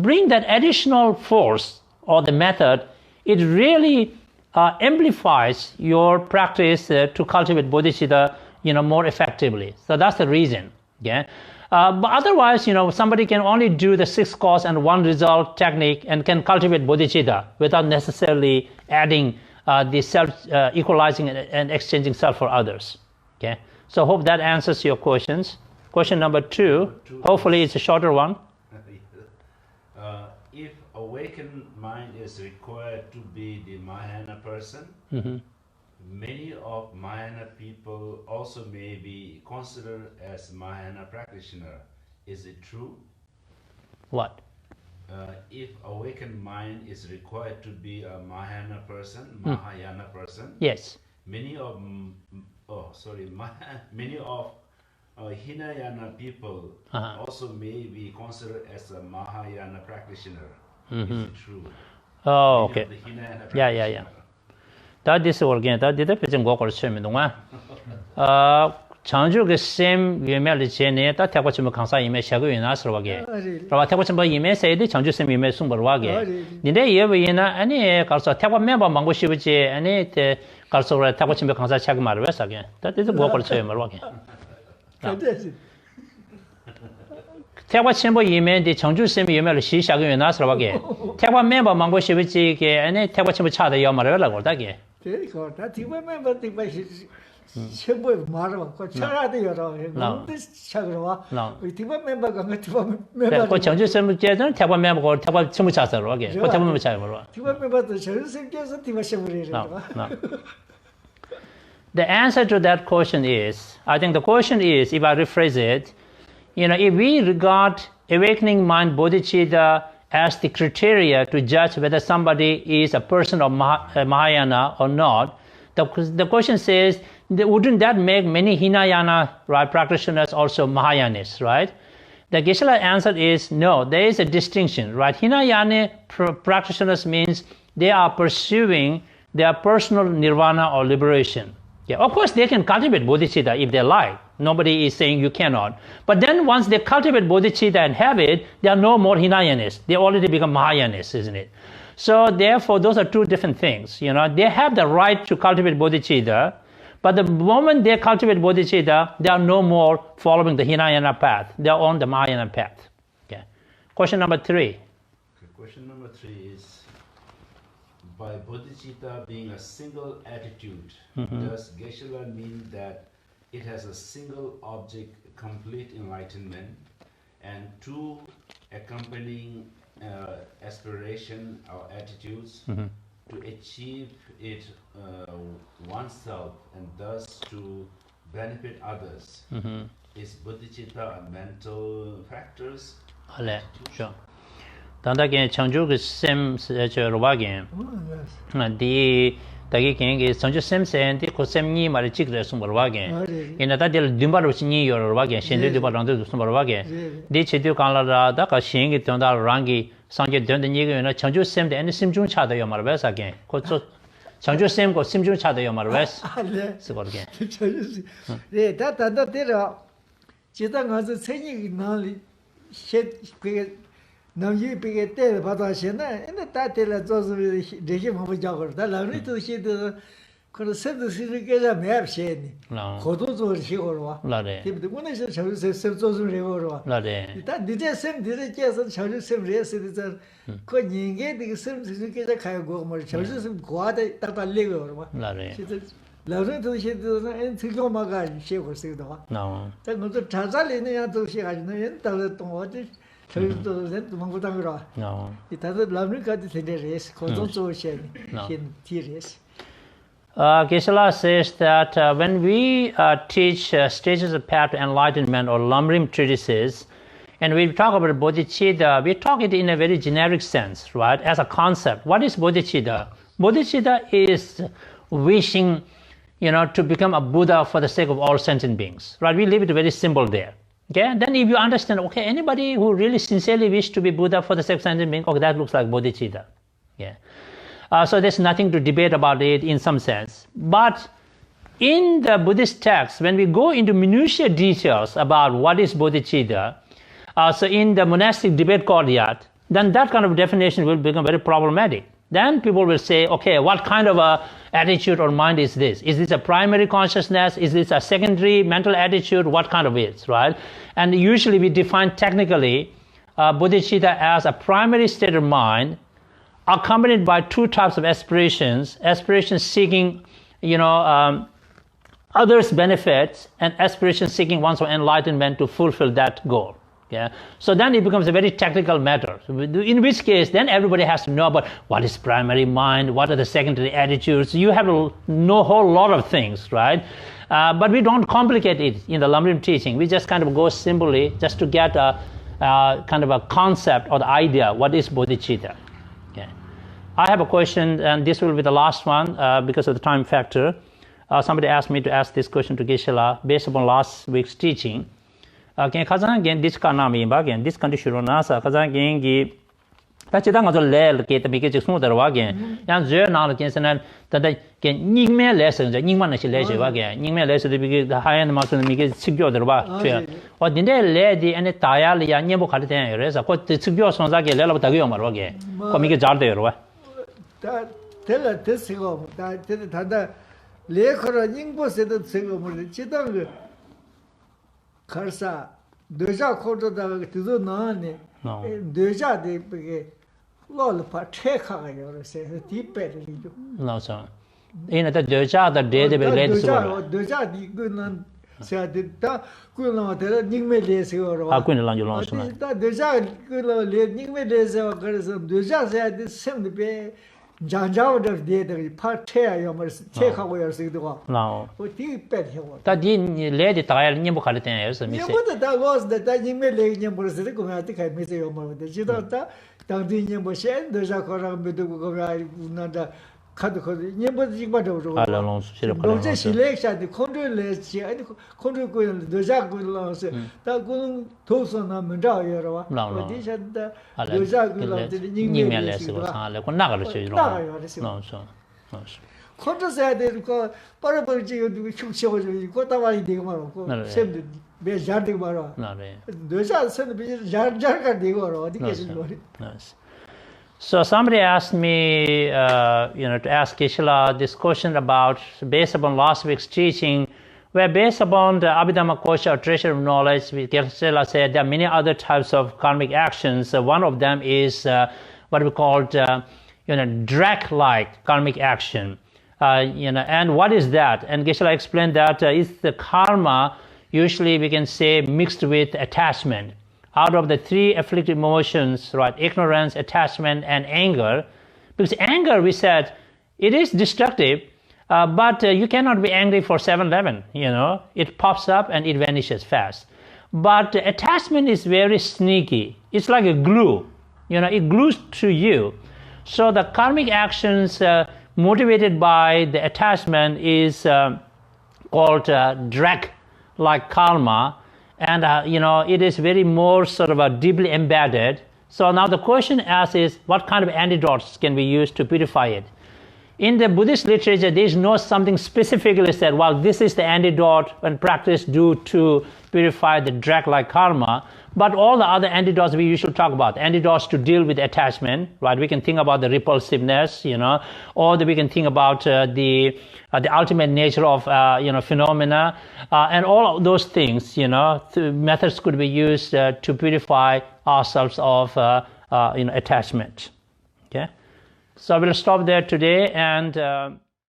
bring that additional force or the method, it really amplifies your practice to cultivate bodhicitta, more effectively. So that's the reason. Yeah. But otherwise, somebody can only do the 6 cause and 1 result technique and can cultivate bodhicitta without necessarily adding the self equalizing and exchanging self for others. Okay. So hope that answers your questions. Question number 2. Hopefully it's a shorter one. If awakened mind is required to be the Mahayana person, many of Mahayana people also may be considered as Mahayana practitioner. Is it true? What? If awakened mind is required to be a Mahayana person, yes. Many of Hinayana people also may be considered as a Mahayana practitioner. Is it true? Oh, okay. Yeah. That is again. That did a pigeon walk or swimming. Chanju ke same yume le chene ta thakwa chimba khangsa yume shagu yuna sarwage. Rawa thakwa chimba yume sayde chanju same yume sumbarwage. Ninde yewe yina ani kalso thakwa memba mangbo shibuche ani te kalso ra thakwa chimba khangsa chag marwe sage. Ta te go kol choy marwage. Thakwa chimba yume de chanju same yume le shi shagu yuna sarwage. Thakwa memba mangbo shibuche ke ani thakwa chimba chada yo marwe la gorda ge. Te ko ta thikwa memba tikba 쳔보에 말아 거 차라도 여러 근데 차그러와 티바 멤버가 티바 멤버 그 정주 셈께서는 태바 멤버고 태바 첨부 차서로 하게 그 태바 멤버 차이로 티바 멤버도 전생께서 티바 셈으리래 The answer to that question is, I think the question is, if I rephrase it, if we regard awakening mind bodhicitta as the criteria to judge whether somebody is a person of Mahayana or not, the question says, wouldn't that make many Hinayana practitioners also Mahayanists, right? The Geshe answer is no, there is a distinction, right? Hinayana practitioners means they are pursuing their personal nirvana or liberation. Yeah, of course, they can cultivate bodhicitta if they like. Nobody is saying you cannot. But then once they cultivate bodhicitta and have it, they are no more Hinayanists. They already become Mahayanists, isn't it? So therefore, those are two different things. They have the right to cultivate bodhicitta, but the moment they cultivate bodhicitta, they are no more following the Hinayana path. They are on the Mahayana path. Okay. Question number 3. Okay, question number 3 is, by bodhicitta being a single attitude, does Geshe mean that it has a single object, complete enlightenment, and two accompanying aspiration or attitudes to achieve it oneself and thus to benefit others? Is bodhicitta a mental factors? Sure. Tandake chanju ke sem robage. Di tagi kenge chanju sem sen di ko sem ni mari chikre sum robage. Ina ta del dimbar ni yor robage, shende dimbar rang de sum robage. Di chedu kan la da ka shenge tonda rangi sangje den de ni ge na chanju sem de en sim jung cha de yo mar ba sa ge. Ko so chanju sem ko sim jung cha de yo mar ba. Se ko ge. 네, 다 때려 지당 가서 생이 나리 그 남이 비게 때 받아시나 근데 다 때려 줘서 되게 뭐 자고 다 라니도 시도 그 셋도 시르게자 매합시니 고도 좀 시고로 라래 근데 오늘서 저서 셋도 레고로 라래 일단 니제 셈 디레께서 저서 셈 레스도 그 인게 되게 셈 시르게자 가고 뭐 저서 셈 고아다 딱 달리고 라래 라니도 시도 엔 특고마가 시고 쓰기도 나 저도 자잘리는 야도 시가지는 엔다도 또 어디 저도 또 망고당으로 이 다들 라미까지 되레스 고정조시에 흰 티레스 Geshe says that when we teach stages of path to enlightenment or Lamrim treatises, and we talk about bodhicitta, we talk it in a very generic sense, right? As a concept. What is bodhicitta? Bodhicitta is wishing, to become a Buddha for the sake of all sentient beings, right? We leave it very simple there. Okay, and then if you understand, okay, anybody who really sincerely wishes to be Buddha for the sake of sentient beings, okay, that looks like bodhicitta. Yeah. So there's nothing to debate about it in some sense. But in the Buddhist texts, when we go into minutiae details about what is bodhicitta, so in the monastic debate courtyard, then that kind of definition will become very problematic. Then people will say, okay, what kind of a attitude or mind is this? Is this a primary consciousness? Is this a secondary mental attitude? What kind of it, right? And usually we define technically bodhicitta as a primary state of mind accompanied by two types of aspirations seeking, others' benefits and aspirations seeking one's own enlightenment to fulfill that goal. Yeah. So then it becomes a very technical matter, in which case then everybody has to know about what is primary mind, what are the secondary attitudes. You have to know a whole lot of things, right? But we don't complicate it in the Lamrim teaching. We just kind of go simply just to get a kind of a concept or the idea, what is bodhicitta. Okay. I have a question, and this will be the last one because of the time factor. Somebody asked me to ask this question to Geshe based upon last week's teaching. Kazan again this kanami again this condition nasa kazan gengi ta chita nga zo le ke ta bi ke chsu da wa ge yang zhe na le kin san da da ke ning me le se ning ma na shi le shi wa ge ning me le se de bi ke ha yan ma so mi ke chi gyo da ba chue o din de le di ane ta ya le ya nyen bo kha de ten re sa ko chi gyo son za ge le la ba da ge yo ma wa ge ko mi ke jar de ro wa 다 텔라 됐고 다 다다 레커라 닝보세도 쓰고 뭐 지당 그 가르사 되자 코도다 그도 나네 되자 되게 롤파 체크가 요새 디페리죠 나서 이나 다 되자 다 데데 베레드 쓰고 되자 이거는 세다 그놈한테 닝메레스요 아 그는 란죠 란서 다 되자 그로 닝메레스요 그래서 되자 세다 셈데 장자오더 데데 파테야 요머 체크하고 열스기도 나오 어디 빼요 다디 레디 타일 님보 칼테 열스 미세 님보다 다 was the 닝메레 님보스 그거한테 가면서 요머데 지도다 당디 님보셰 되자 거랑 메도 그거가 나다 카드 님보다 지바도 알론 수시를 로제 실렉샤디 컨트롤레지 아니 컨트롤 고 되자 고로서 다 고는 도서나 문자여와 어디셔다 되자 고로서 닝메레스 고 상ale 고 나가를 쳐주로 나서 컨트롤해야 되고 빠르빠르지 축치고 고다와이 되고 말고 셈도 매 잘되고 말아 나네 되자 선도 비 잘가 되고 어디 계신 거리 So somebody asked me, to ask Geshe this question about, based upon last week's teaching, where based upon the Abhidhamma Kosha, or treasure of knowledge, Geshe said there are many other types of karmic actions. One of them is what we call, drag-like karmic action. And what is that? And Geshe explained that it's the karma, usually we can say mixed with attachment. Out of the three afflictive emotions, right, ignorance, attachment, and anger, because anger, we said, it is destructive, but you cannot be angry for 7-11, it pops up and it vanishes fast. But attachment is very sneaky. It's like a glue, it glues to you. So the karmic actions motivated by the attachment is called drag-like karma. And, it is very more sort of deeply embedded. So now the question asked is, what kind of antidotes can we use to purify it? In the Buddhist literature, there is no something specifically said, well, this is the antidote and practice do to purify the drag-like karma. But all the other antidotes we usually talk about, antidotes to deal with attachment, right? We can think about the repulsiveness, or we can think about the ultimate nature of, phenomena, and all of those things, methods could be used to purify ourselves of, attachment. Okay, so we'll stop there today and.